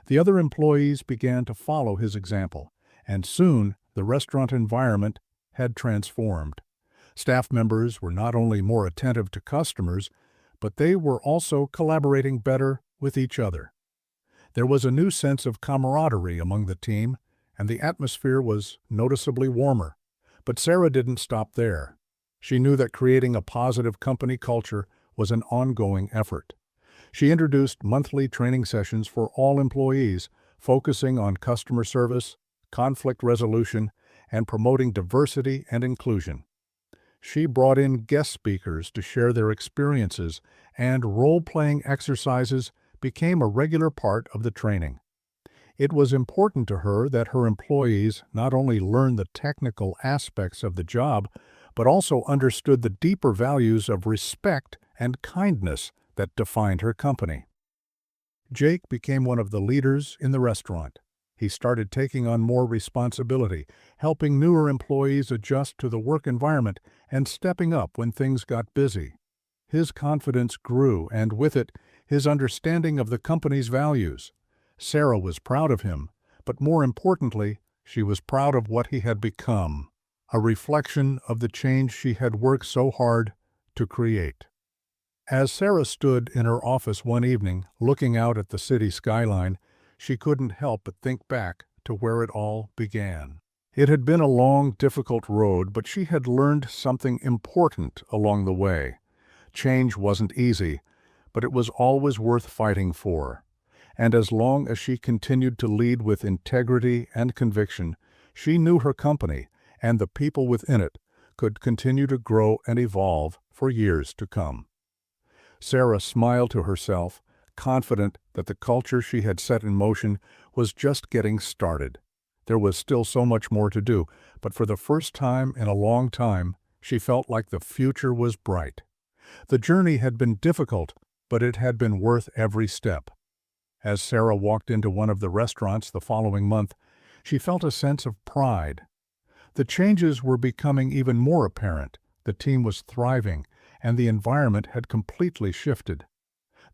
The other employees began to follow his example, and soon the restaurant environment had transformed. Staff members were not only more attentive to customers, but they were also collaborating better with each other. There was a new sense of camaraderie among the team, and the atmosphere was noticeably warmer. But Sarah didn't stop there. She knew that creating a positive company culture was an ongoing effort. She introduced monthly training sessions for all employees, focusing on customer service, conflict resolution, and promoting diversity and inclusion. She brought in guest speakers to share their experiences, and role-playing exercises became a regular part of the training. It was important to her that her employees not only learn the technical aspects of the job, but also understood the deeper values of respect and kindness that defined her company. Jake became one of the leaders in the restaurant. He started taking on more responsibility, helping newer employees adjust to the work environment and stepping up when things got busy. His confidence grew, and with it, his understanding of the company's values. Sarah was proud of him, but more importantly, she was proud of what he had become, a reflection of the change she had worked so hard to create. As Sarah stood in her office one evening, looking out at the city skyline, she couldn't help but think back to where it all began. It had been a long, difficult road, but she had learned something important along the way. Change wasn't easy, but it was always worth fighting for. And as long as she continued to lead with integrity and conviction, she knew her company and the people within it could continue to grow and evolve for years to come. Sarah smiled to herself, confident that the culture she had set in motion was just getting started. There was still so much more to do, but for the first time in a long time, she felt like the future was bright. The journey had been difficult, but it had been worth every step. As Sarah walked into one of the restaurants the following month, she felt a sense of pride. The changes were becoming even more apparent. The team was thriving, and the environment had completely shifted.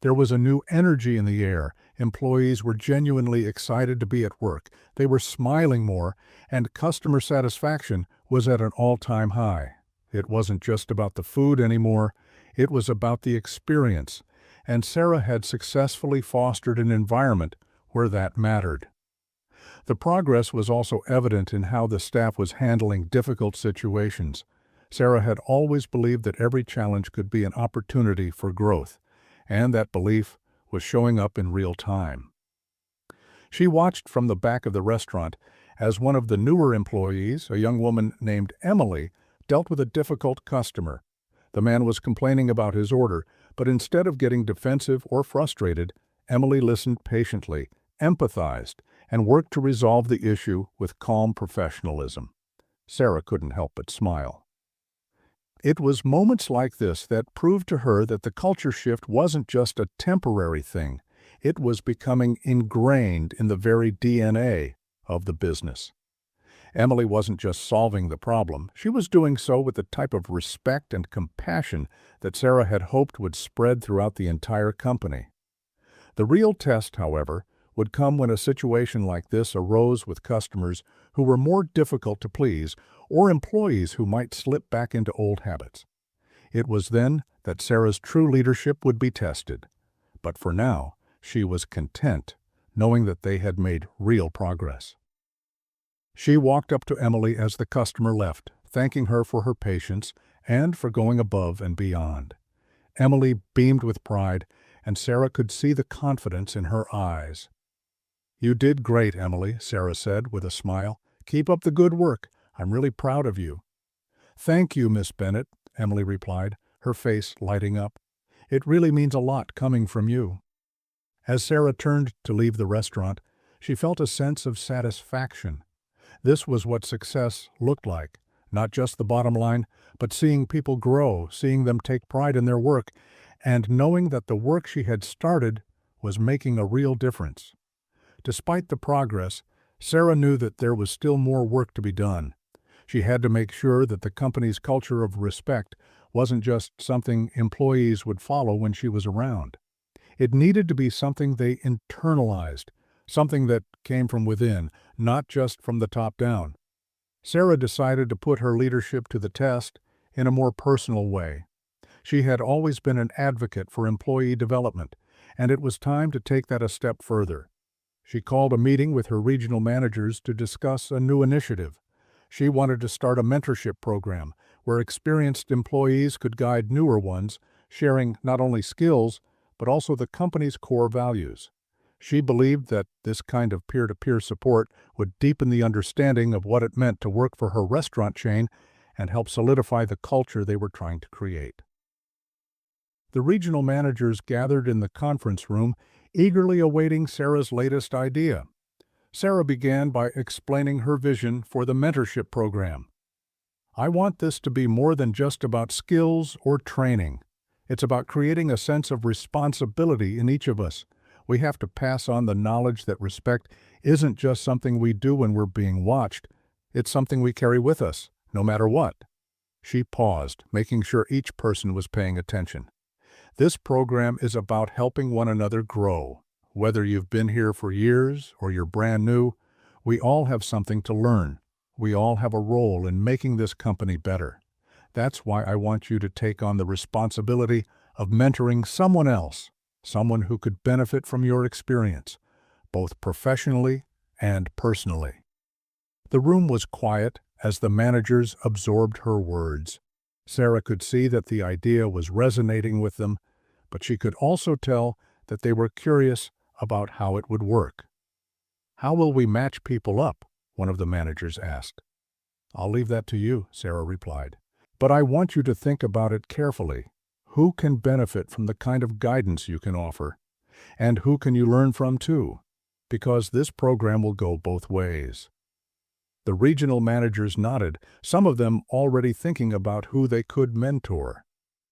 There was a new energy in the air. Employees were genuinely excited to be at work. They were smiling more, and customer satisfaction was at an all-time high. It wasn't just about the food anymore. It was about the experience, and Sarah had successfully fostered an environment where that mattered. The progress was also evident in how the staff was handling difficult situations. Sarah had always believed that every challenge could be an opportunity for growth, and that belief was showing up in real time. She watched from the back of the restaurant as one of the newer employees, a young woman named Emily, dealt with a difficult customer. The man was complaining about his order, but instead of getting defensive or frustrated, Emily listened patiently, empathized, and worked to resolve the issue with calm professionalism. Sarah couldn't help but smile. It was moments like this that proved to her that the culture shift wasn't just a temporary thing. It was becoming ingrained in the very DNA of the business. Emily wasn't just solving the problem. She was doing so with the type of respect and compassion that Sarah had hoped would spread throughout the entire company. The real test, however, would come when a situation like this arose with customers who were more difficult to please or employees who might slip back into old habits. It was then that Sarah's true leadership would be tested. But for now, she was content, knowing that they had made real progress. She walked up to Emily as the customer left, thanking her for her patience and for going above and beyond. Emily beamed with pride, and Sarah could see the confidence in her eyes. "You did great, Emily," Sarah said with a smile. "Keep up the good work. I'm really proud of you." "Thank you, Miss Bennett," Emily replied, her face lighting up. "It really means a lot coming from you." As Sarah turned to leave the restaurant, she felt a sense of satisfaction. This was what success looked like, not just the bottom line, but seeing people grow, seeing them take pride in their work, and knowing that the work she had started was making a real difference. Despite the progress, Sarah knew that there was still more work to be done. She had to make sure that the company's culture of respect wasn't just something employees would follow when she was around. It needed to be something they internalized, something that came from within, not just from the top down. Sarah decided to put her leadership to the test in a more personal way. She had always been an advocate for employee development, and it was time to take that a step further. She called a meeting with her regional managers to discuss a new initiative. She wanted to start a mentorship program where experienced employees could guide newer ones, sharing not only skills, but also the company's core values. She believed that this kind of peer-to-peer support would deepen the understanding of what it meant to work for her restaurant chain and help solidify the culture they were trying to create. The regional managers gathered in the conference room, eagerly awaiting Sarah's latest idea. Sarah began by explaining her vision for the mentorship program. "I want this to be more than just about skills or training. It's about creating a sense of responsibility in each of us. We have to pass on the knowledge that respect isn't just something we do when we're being watched. It's something we carry with us, no matter what." She paused, making sure each person was paying attention. "This program is about helping one another grow. Whether you've been here for years or you're brand new, we all have something to learn. We all have a role in making this company better. That's why I want you to take on the responsibility of mentoring someone else, someone who could benefit from your experience, both professionally and personally." The room was quiet as the managers absorbed her words. Sarah could see that the idea was resonating with them, but she could also tell that they were curious about how it would work. "How will we match people up?" one of the managers asked. "I'll leave that to you," Sarah replied. "But I want you to think about it carefully. Who can benefit from the kind of guidance you can offer? And who can you learn from too? Because this program will go both ways." The regional managers nodded, some of them already thinking about who they could mentor.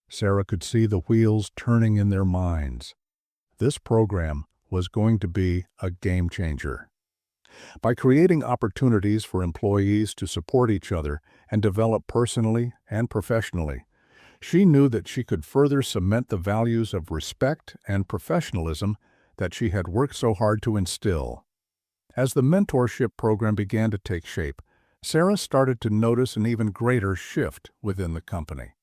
Sarah could see the wheels turning in their minds. This program was going to be a game changer. By creating opportunities for employees to support each other and develop personally and professionally, she knew that she could further cement the values of respect and professionalism that she had worked so hard to instill. As the mentorship program began to take shape, Sarah started to notice an even greater shift within the company.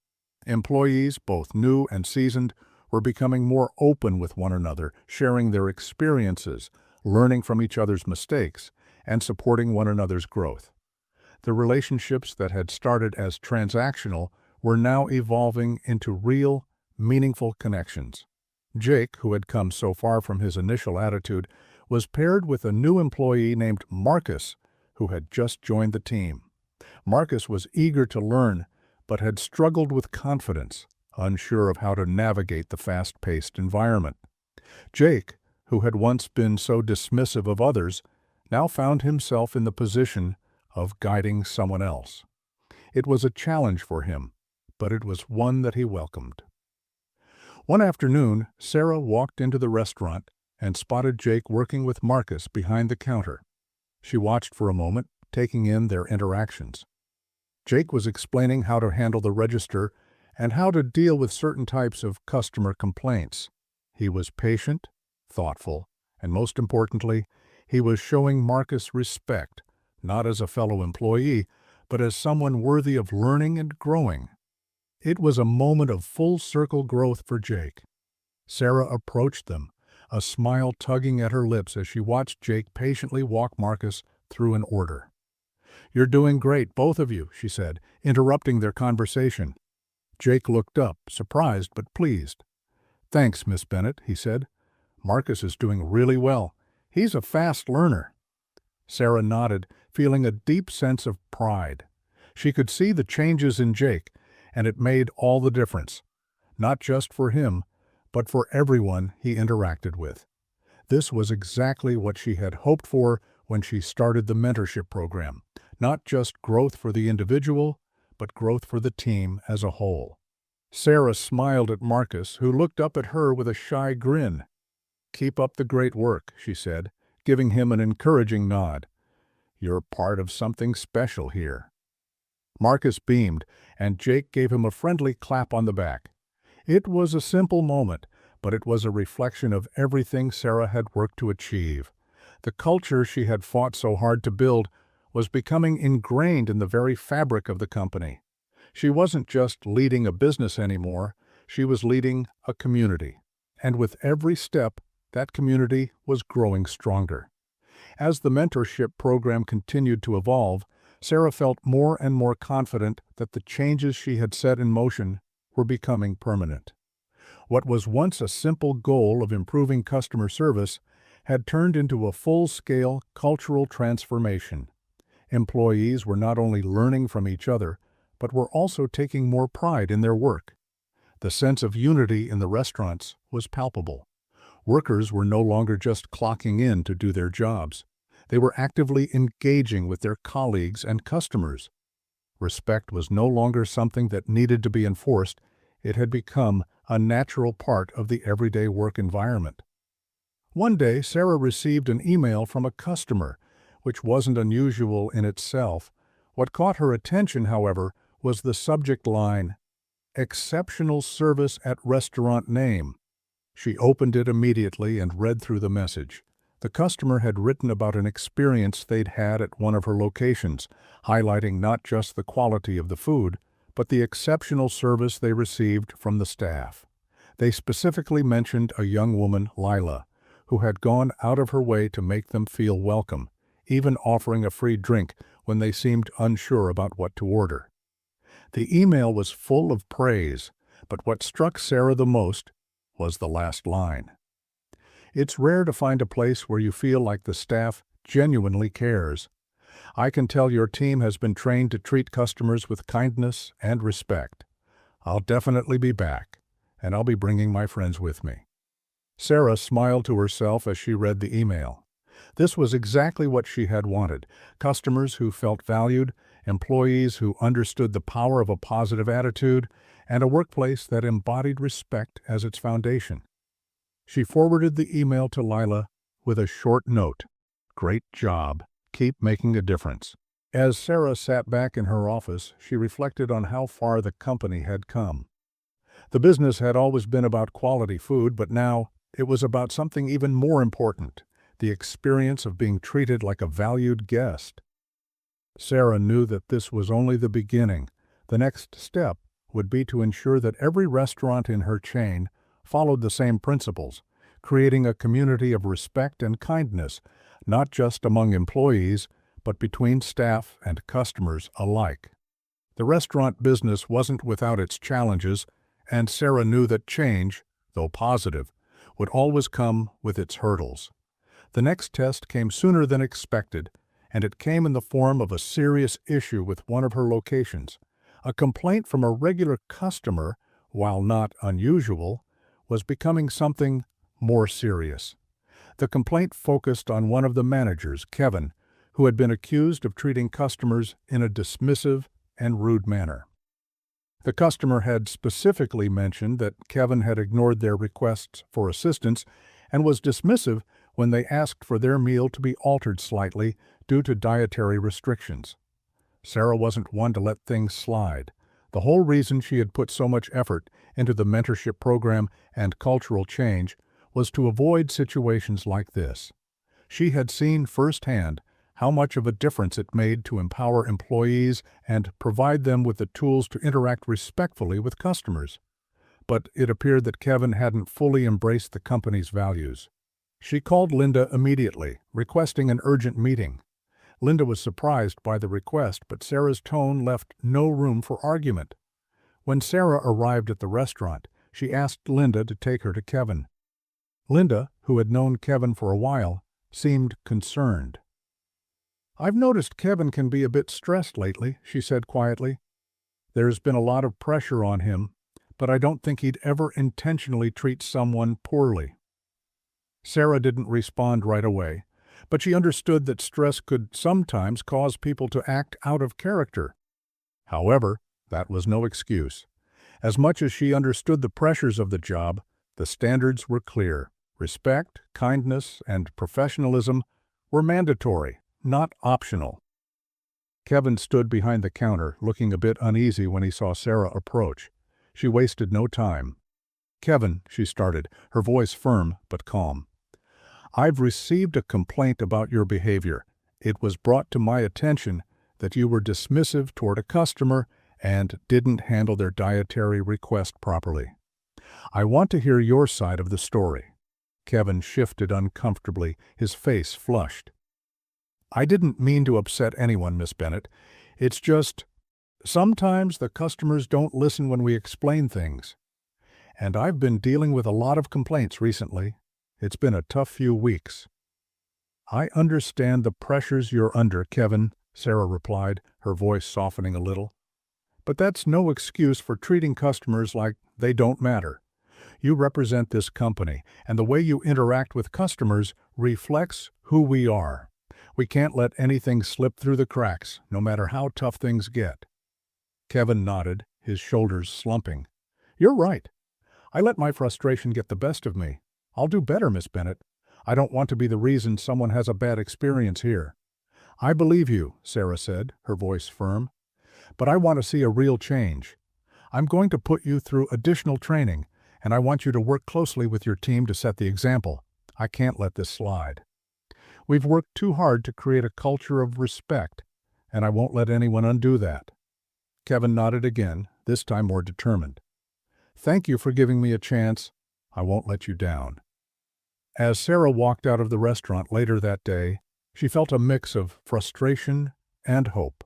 Employees, both new and seasoned, were becoming more open with one another, sharing their experiences, learning from each other's mistakes, and supporting one another's growth. The relationships that had started as transactional were now evolving into real, meaningful connections. Jake, who had come so far from his initial attitude, was paired with a new employee named Marcus, who had just joined the team. Marcus was eager to learn, but had struggled with confidence, unsure of how to navigate the fast-paced environment. Jake, who had once been so dismissive of others, now found himself in the position of guiding someone else. It was a challenge for him, but it was one that he welcomed. One afternoon, Sarah walked into the restaurant and spotted Jake working with Marcus behind the counter. She watched for a moment, taking in their interactions. Jake was explaining how to handle the register and how to deal with certain types of customer complaints. He was patient, thoughtful, And most importantly, he was showing Marcus respect, not as a fellow employee, but as someone worthy of learning and growing. It was a moment of full-circle growth for Jake. Sarah approached them, a smile tugging at her lips as she watched Jake patiently walk Marcus through an order. "You're doing great, both of you," she said, interrupting their conversation. Jake looked up, surprised but pleased. "Thanks, Miss Bennett," he said. "Marcus is doing really well. He's a fast learner." Sarah nodded, feeling a deep sense of pride. She could see the changes in Jake, and it made all the difference, not just for him, but for everyone he interacted with. This was exactly what she had hoped for when she started the mentorship program, not just growth for the individual, but growth for the team as a whole. Sarah smiled at Marcus, who looked up at her with a shy grin. "Keep up the great work," she said, giving him an encouraging nod. "You're part of something special here." Marcus beamed, and Jake gave him a friendly clap on the back. It was a simple moment, but it was a reflection of everything Sarah had worked to achieve. The culture she had fought so hard to build was becoming ingrained in the very fabric of the company. She wasn't just leading a business anymore, she was leading a community. And with every step, that community was growing stronger. As the mentorship program continued to evolve, Sarah felt more and more confident that the changes she had set in motion were becoming permanent. What was once a simple goal of improving customer service had turned into a full-scale cultural transformation. Employees were not only learning from each other, but were also taking more pride in their work. The sense of unity in the restaurants was palpable. Workers were no longer just clocking in to do their jobs. They were actively engaging with their colleagues and customers. Respect was no longer something that needed to be enforced. It had become a natural part of the everyday work environment. One day, Sarah received an email from a customer, which wasn't unusual in itself. What caught her attention, however, was the subject line, "Exceptional service at restaurant name." She opened it immediately and read through the message. The customer had written about an experience they'd had at one of her locations, highlighting not just the quality of the food, but the exceptional service they received from the staff. They specifically mentioned a young woman, Lila, who had gone out of her way to make them feel welcome, even offering a free drink when they seemed unsure about what to order. The email was full of praise, but what struck Sarah the most was the last line. "It's rare to find a place where you feel like the staff genuinely cares. I can tell your team has been trained to treat customers with kindness and respect. I'll definitely be back, and I'll be bringing my friends with me." Sarah smiled to herself as she read the email. This was exactly what she had wanted: customers who felt valued, employees who understood the power of a positive attitude, and a workplace that embodied respect as its foundation. She forwarded the email to Lila with a short note: "Great job. Keep making a difference." As Sarah sat back in her office, she reflected on how far the company had come. The business had always been about quality food, but now it was about something even more important: the experience of being treated like a valued guest. Sarah knew that this was only the beginning. The next step would be to ensure that every restaurant in her chain followed the same principles, creating a community of respect and kindness, not just among employees, but between staff and customers alike. The restaurant business wasn't without its challenges, and Sarah knew that change, though positive, would always come with its hurdles. The next test came sooner than expected, and it came in the form of a serious issue with one of her locations. A complaint from a regular customer, while not unusual, was becoming something more serious. The complaint focused on one of the managers, Kevin, who had been accused of treating customers in a dismissive and rude manner. The customer had specifically mentioned that Kevin had ignored their requests for assistance and was dismissive when they asked for their meal to be altered slightly due to dietary restrictions. Sarah wasn't one to let things slide. The whole reason she had put so much effort into the mentorship program and cultural change was to avoid situations like this. She had seen firsthand how much of a difference it made to empower employees and provide them with the tools to interact respectfully with customers. But it appeared that Kevin hadn't fully embraced the company's values. She called Linda immediately, requesting an urgent meeting. Linda was surprised by the request, but Sarah's tone left no room for argument. When Sarah arrived at the restaurant, she asked Linda to take her to Kevin. Linda, who had known Kevin for a while, seemed concerned. "I've noticed Kevin can be a bit stressed lately," she said quietly. "There's been a lot of pressure on him, but I don't think he'd ever intentionally treat someone poorly." Sarah didn't respond right away, but she understood that stress could sometimes cause people to act out of character. However, that was no excuse. As much as she understood the pressures of the job, the standards were clear. Respect, kindness, and professionalism were mandatory, not optional. Kevin stood behind the counter, looking a bit uneasy when he saw Sarah approach. She wasted no time. "Kevin," she started, her voice firm but calm, "I've received a complaint about your behavior. It was brought to my attention that you were dismissive toward a customer and didn't handle their dietary request properly. I want to hear your side of the story." Kevin shifted uncomfortably, his face flushed. "I didn't mean to upset anyone, Miss Bennett. It's just, sometimes the customers don't listen when we explain things. And I've been dealing with a lot of complaints recently. It's been a tough few weeks." "I understand the pressures you're under, Kevin," Sarah replied, her voice softening a little. "But that's no excuse for treating customers like they don't matter. You represent this company, and the way you interact with customers reflects who we are. We can't let anything slip through the cracks, no matter how tough things get." Kevin nodded, his shoulders slumping. "You're right. I let my frustration get the best of me. I'll do better, Miss Bennett. I don't want to be the reason someone has a bad experience here." "I believe you," Sarah said, her voice firm. "But I want to see a real change. I'm going to put you through additional training, and I want you to work closely with your team to set the example. I can't let this slide. We've worked too hard to create a culture of respect, and I won't let anyone undo that." Kevin nodded again, this time more determined. "Thank you for giving me a chance. I won't let you down." As Sarah walked out of the restaurant later that day, she felt a mix of frustration and hope.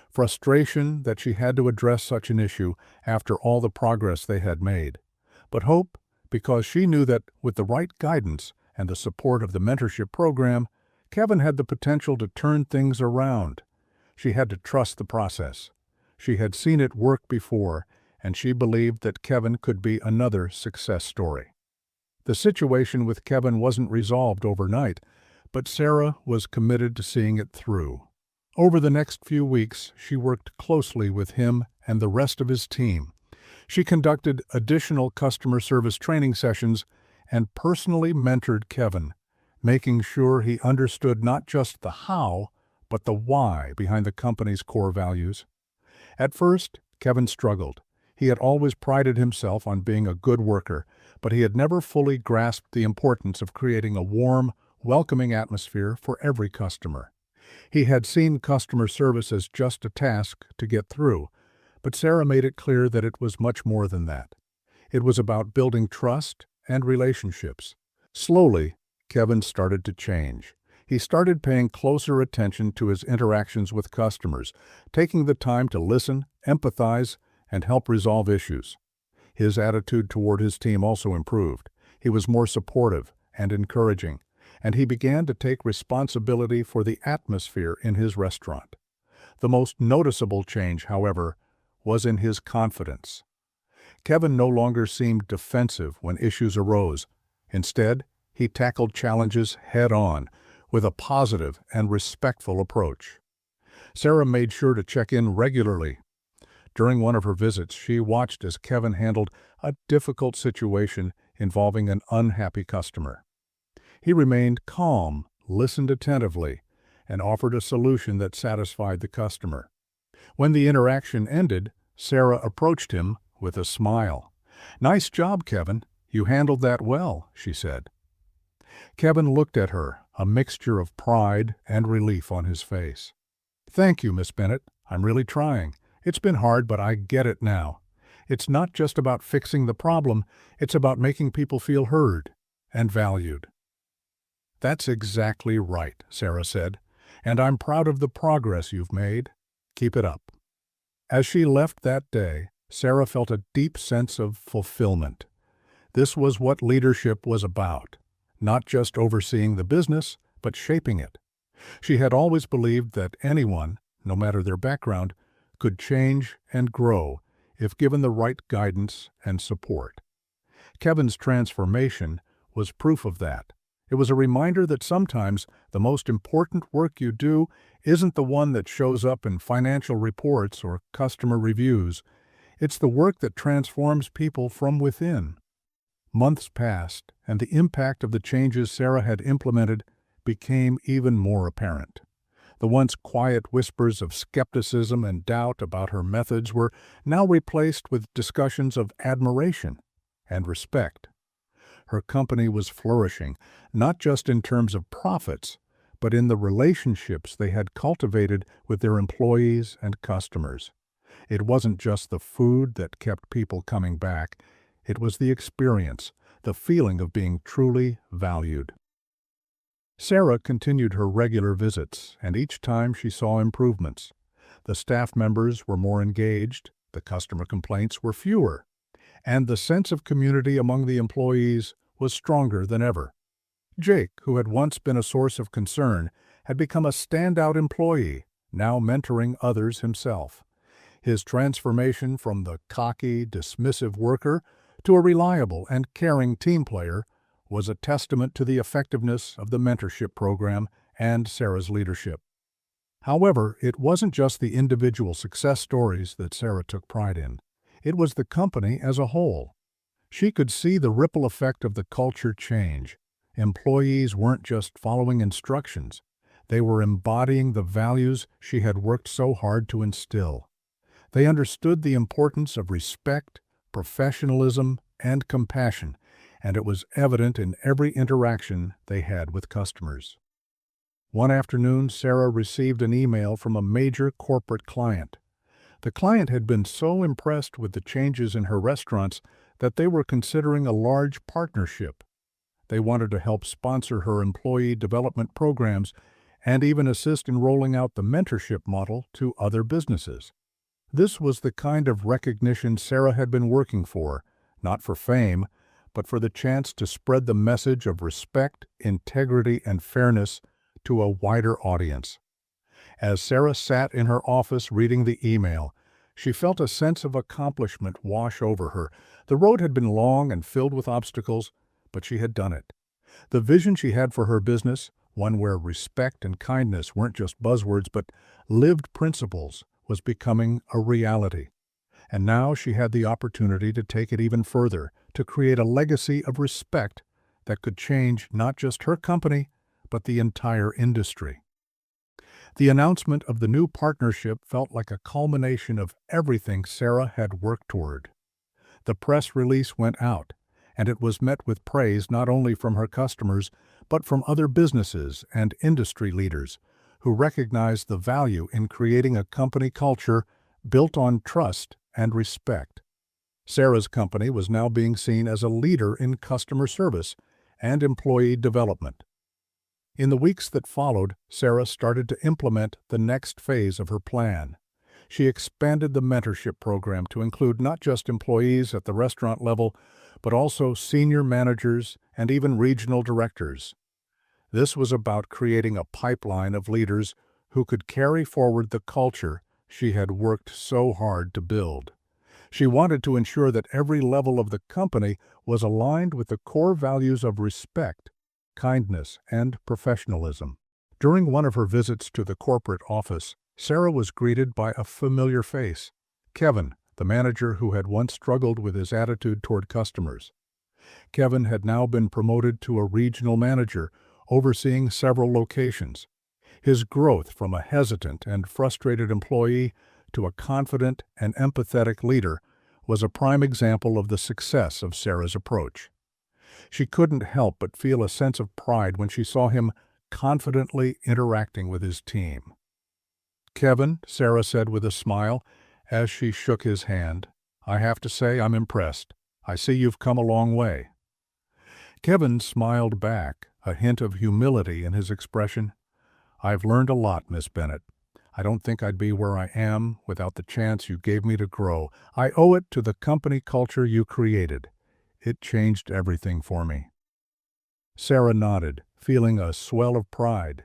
Frustration that she had to address such an issue after all the progress they had made. But hope because she knew that with the right guidance and the support of the mentorship program, Kevin had the potential to turn things around. She had to trust the process. She had seen it work before, and she believed that Kevin could be another success story. The situation with Kevin wasn't resolved overnight, but Sarah was committed to seeing it through. Over the next few weeks, she worked closely with him and the rest of his team. She conducted additional customer service training sessions and personally mentored Kevin, making sure he understood not just the how, but the why behind the company's core values. At first, Kevin struggled. He had always prided himself on being a good worker, but he had never fully grasped the importance of creating a warm, welcoming atmosphere for every customer. He had seen customer service as just a task to get through, but Sarah made it clear that it was much more than that. It was about building trust and relationships. Slowly, Kevin started to change. He started paying closer attention to his interactions with customers, taking the time to listen, empathize, and help resolve issues. His attitude toward his team also improved. He was more supportive and encouraging, and he began to take responsibility for the atmosphere in his restaurant. The most noticeable change, however, was in his confidence. Kevin no longer seemed defensive when issues arose. Instead, he tackled challenges head-on, with a positive and respectful approach. Sarah made sure to check in regularly. During one of her visits, she watched as Kevin handled a difficult situation involving an unhappy customer. He remained calm, listened attentively, and offered a solution that satisfied the customer. When the interaction ended, Sarah approached him with a smile. "Nice job, Kevin. "You handled that well," she said. Kevin looked at her, a mixture of pride and relief on his face. "Thank you, Miss Bennett. I'm really trying. It's been hard, but I get it now. It's not just about fixing the problem, it's about making people feel heard and valued." "That's exactly right," Sarah said, "and I'm proud of the progress you've made. Keep it up." As she left that day, Sarah felt a deep sense of fulfillment. This was what leadership was about, not just overseeing the business, but shaping it. She had always believed that anyone, no matter their background, could change and grow if given the right guidance and support. Kevin's transformation was proof of that. It was a reminder that sometimes the most important work you do isn't the one that shows up in financial reports or customer reviews. It's the work that transforms people from within. Months passed, and the impact of the changes Sarah had implemented became even more apparent. The once quiet whispers of skepticism and doubt about her methods were now replaced with discussions of admiration and respect. Her company was flourishing, not just in terms of profits, but in the relationships they had cultivated with their employees and customers. It wasn't just the food that kept people coming back, it was the experience, the feeling of being truly valued. Sarah continued her regular visits, and each time she saw improvements. The staff members were more engaged, the customer complaints were fewer, and the sense of community among the employees was stronger than ever. Jake, who had once been a source of concern, had become a standout employee, now mentoring others himself. His transformation from the cocky, dismissive worker to a reliable and caring team player was a testament to the effectiveness of the mentorship program and Sarah's leadership. However, it wasn't just the individual success stories that Sarah took pride in. It was the company as a whole. She could see the ripple effect of the culture change. Employees weren't just following instructions. They were embodying the values she had worked so hard to instill. They understood the importance of respect, professionalism, and compassion, and it was evident in every interaction they had with customers. One afternoon, Sarah received an email from a major corporate client. The client had been so impressed with the changes in her restaurants that they were considering a large partnership. They wanted to help sponsor her employee development programs and even assist in rolling out the mentorship model to other businesses. This was the kind of recognition Sarah had been working for, not for fame, but for the chance to spread the message of respect, integrity, and fairness to a wider audience. As Sarah sat in her office reading the email, she felt a sense of accomplishment wash over her. The road had been long and filled with obstacles, but she had done it. The vision she had for her business, one where respect and kindness weren't just buzzwords but lived principles, was becoming a reality. And now she had the opportunity to take it even further, to create a legacy of respect that could change not just her company, but the entire industry. The announcement of the new partnership felt like a culmination of everything Sarah had worked toward. The press release went out, and it was met with praise not only from her customers, but from other businesses and industry leaders who recognized the value in creating a company culture built on trust and respect. Sarah's company was now being seen as a leader in customer service and employee development. In the weeks that followed, Sarah started to implement the next phase of her plan. She expanded the mentorship program to include not just employees at the restaurant level, but also senior managers and even regional directors. This was about creating a pipeline of leaders who could carry forward the culture she had worked so hard to build. She wanted to ensure that every level of the company was aligned with the core values of respect, kindness, and professionalism. During one of her visits to the corporate office, Sarah was greeted by a familiar face, Kevin, the manager who had once struggled with his attitude toward customers. Kevin had now been promoted to a regional manager, overseeing several locations. His growth from a hesitant and frustrated employee to a confident and empathetic leader was a prime example of the success of Sarah's approach. She couldn't help but feel a sense of pride when she saw him confidently interacting with his team. "Kevin," Sarah said with a smile as she shook his hand, "I have to say I'm impressed. I see you've come a long way." Kevin smiled back, a hint of humility in his expression. "I've learned a lot, Miss Bennett. I don't think I'd be where I am without the chance you gave me to grow. I owe it to the company culture you created. It changed everything for me." Sarah nodded, feeling a swell of pride.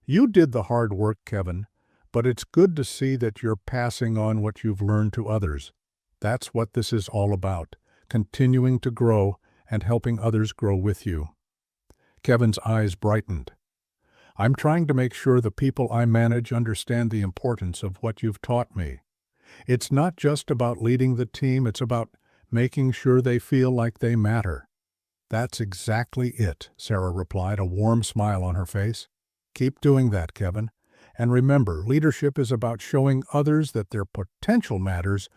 "You did the hard work, Kevin, but it's good to see that you're passing on what you've learned to others. That's what this is all about, continuing to grow and helping others grow with you." Kevin's eyes brightened. "I'm trying to make sure the people I manage understand the importance of what you've taught me. It's not just about leading the team, it's about making sure they feel like they matter." "That's exactly it," Sarah replied, a warm smile on her face. "Keep doing that, Kevin. And remember, leadership is about showing others that their potential matters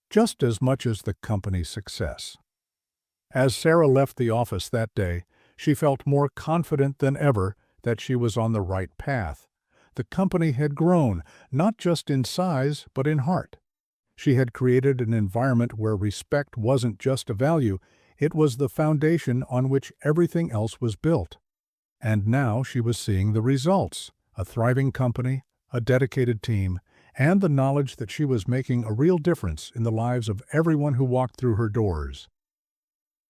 just as much as the company's success." As Sarah left the office that day, she felt more confident than ever that she was on the right path. The company had grown, not just in size, but in heart. She had created an environment where respect wasn't just a value, it was the foundation on which everything else was built. And now she was seeing the results: a thriving company, a dedicated team, and the knowledge that she was making a real difference in the lives of everyone who walked through her doors.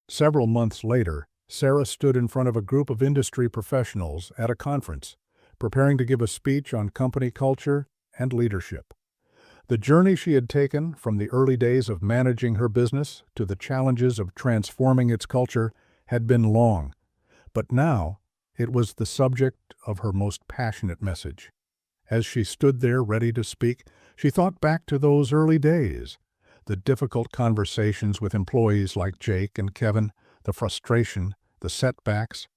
Several months later, Sarah stood in front of a group of industry professionals at a conference, preparing to give a speech on company culture and leadership. The journey she had taken from the early days of managing her business to the challenges of transforming its culture had been long, but now it was the subject of her most passionate message. As she stood there ready to speak, she thought back to those early days, the difficult conversations with employees like Jake and Kevin, the frustration, the setbacks.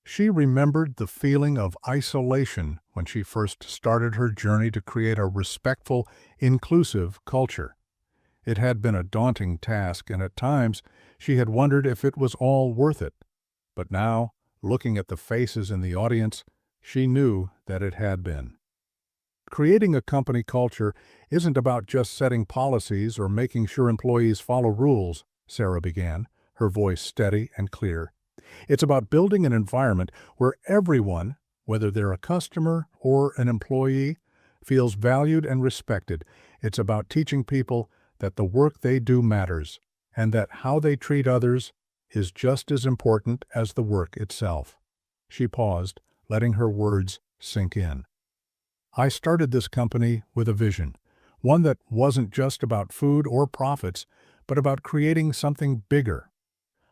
She remembered the feeling of isolation when she first started her journey to create a respectful, inclusive culture. It had been a daunting task, and at times she had wondered if it was all worth it. But now, looking at the faces in the audience, she knew that it had been. Creating a company culture isn't about just setting policies or making sure employees follow rules, Sarah began, her voice steady and clear. It's about building an environment where everyone, whether they're a customer or an employee, feels valued and respected. It's about teaching people that the work they do matters and that how they treat others is just as important as the work itself. She paused, letting her words sink in. "I started this company with a vision, one that wasn't just about food or profits, but about creating something bigger.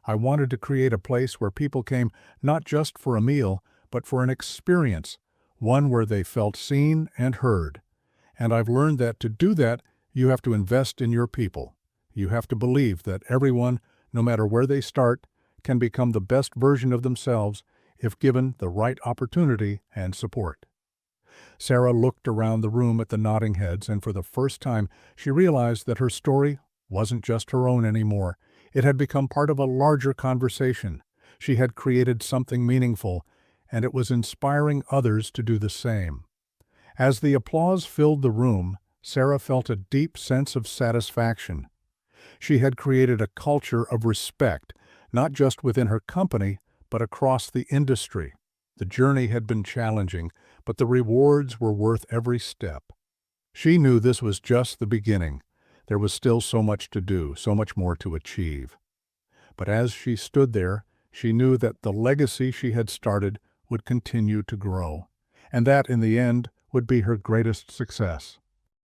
I wanted to create a place where people came not just for a meal, but for an experience, one where they felt seen and heard. And I've learned that to do that, you have to invest in your people. You have to believe that everyone, no matter where they start, can become the best version of themselves if given the right opportunity and support." Sarah looked around the room at the nodding heads, and for the first time she realized that her story wasn't just her own anymore. It had become part of a larger conversation. She had created something meaningful, and it was inspiring others to do the same. As the applause filled the room, Sarah felt a deep sense of satisfaction. She had created a culture of respect, not just within her company, but across the industry. The journey had been challenging, but the rewards were worth every step. She knew this was just the beginning. There was still so much to do, so much more to achieve. But as she stood there, she knew that the legacy she had started would continue to grow, and that, in the end, would be her greatest success.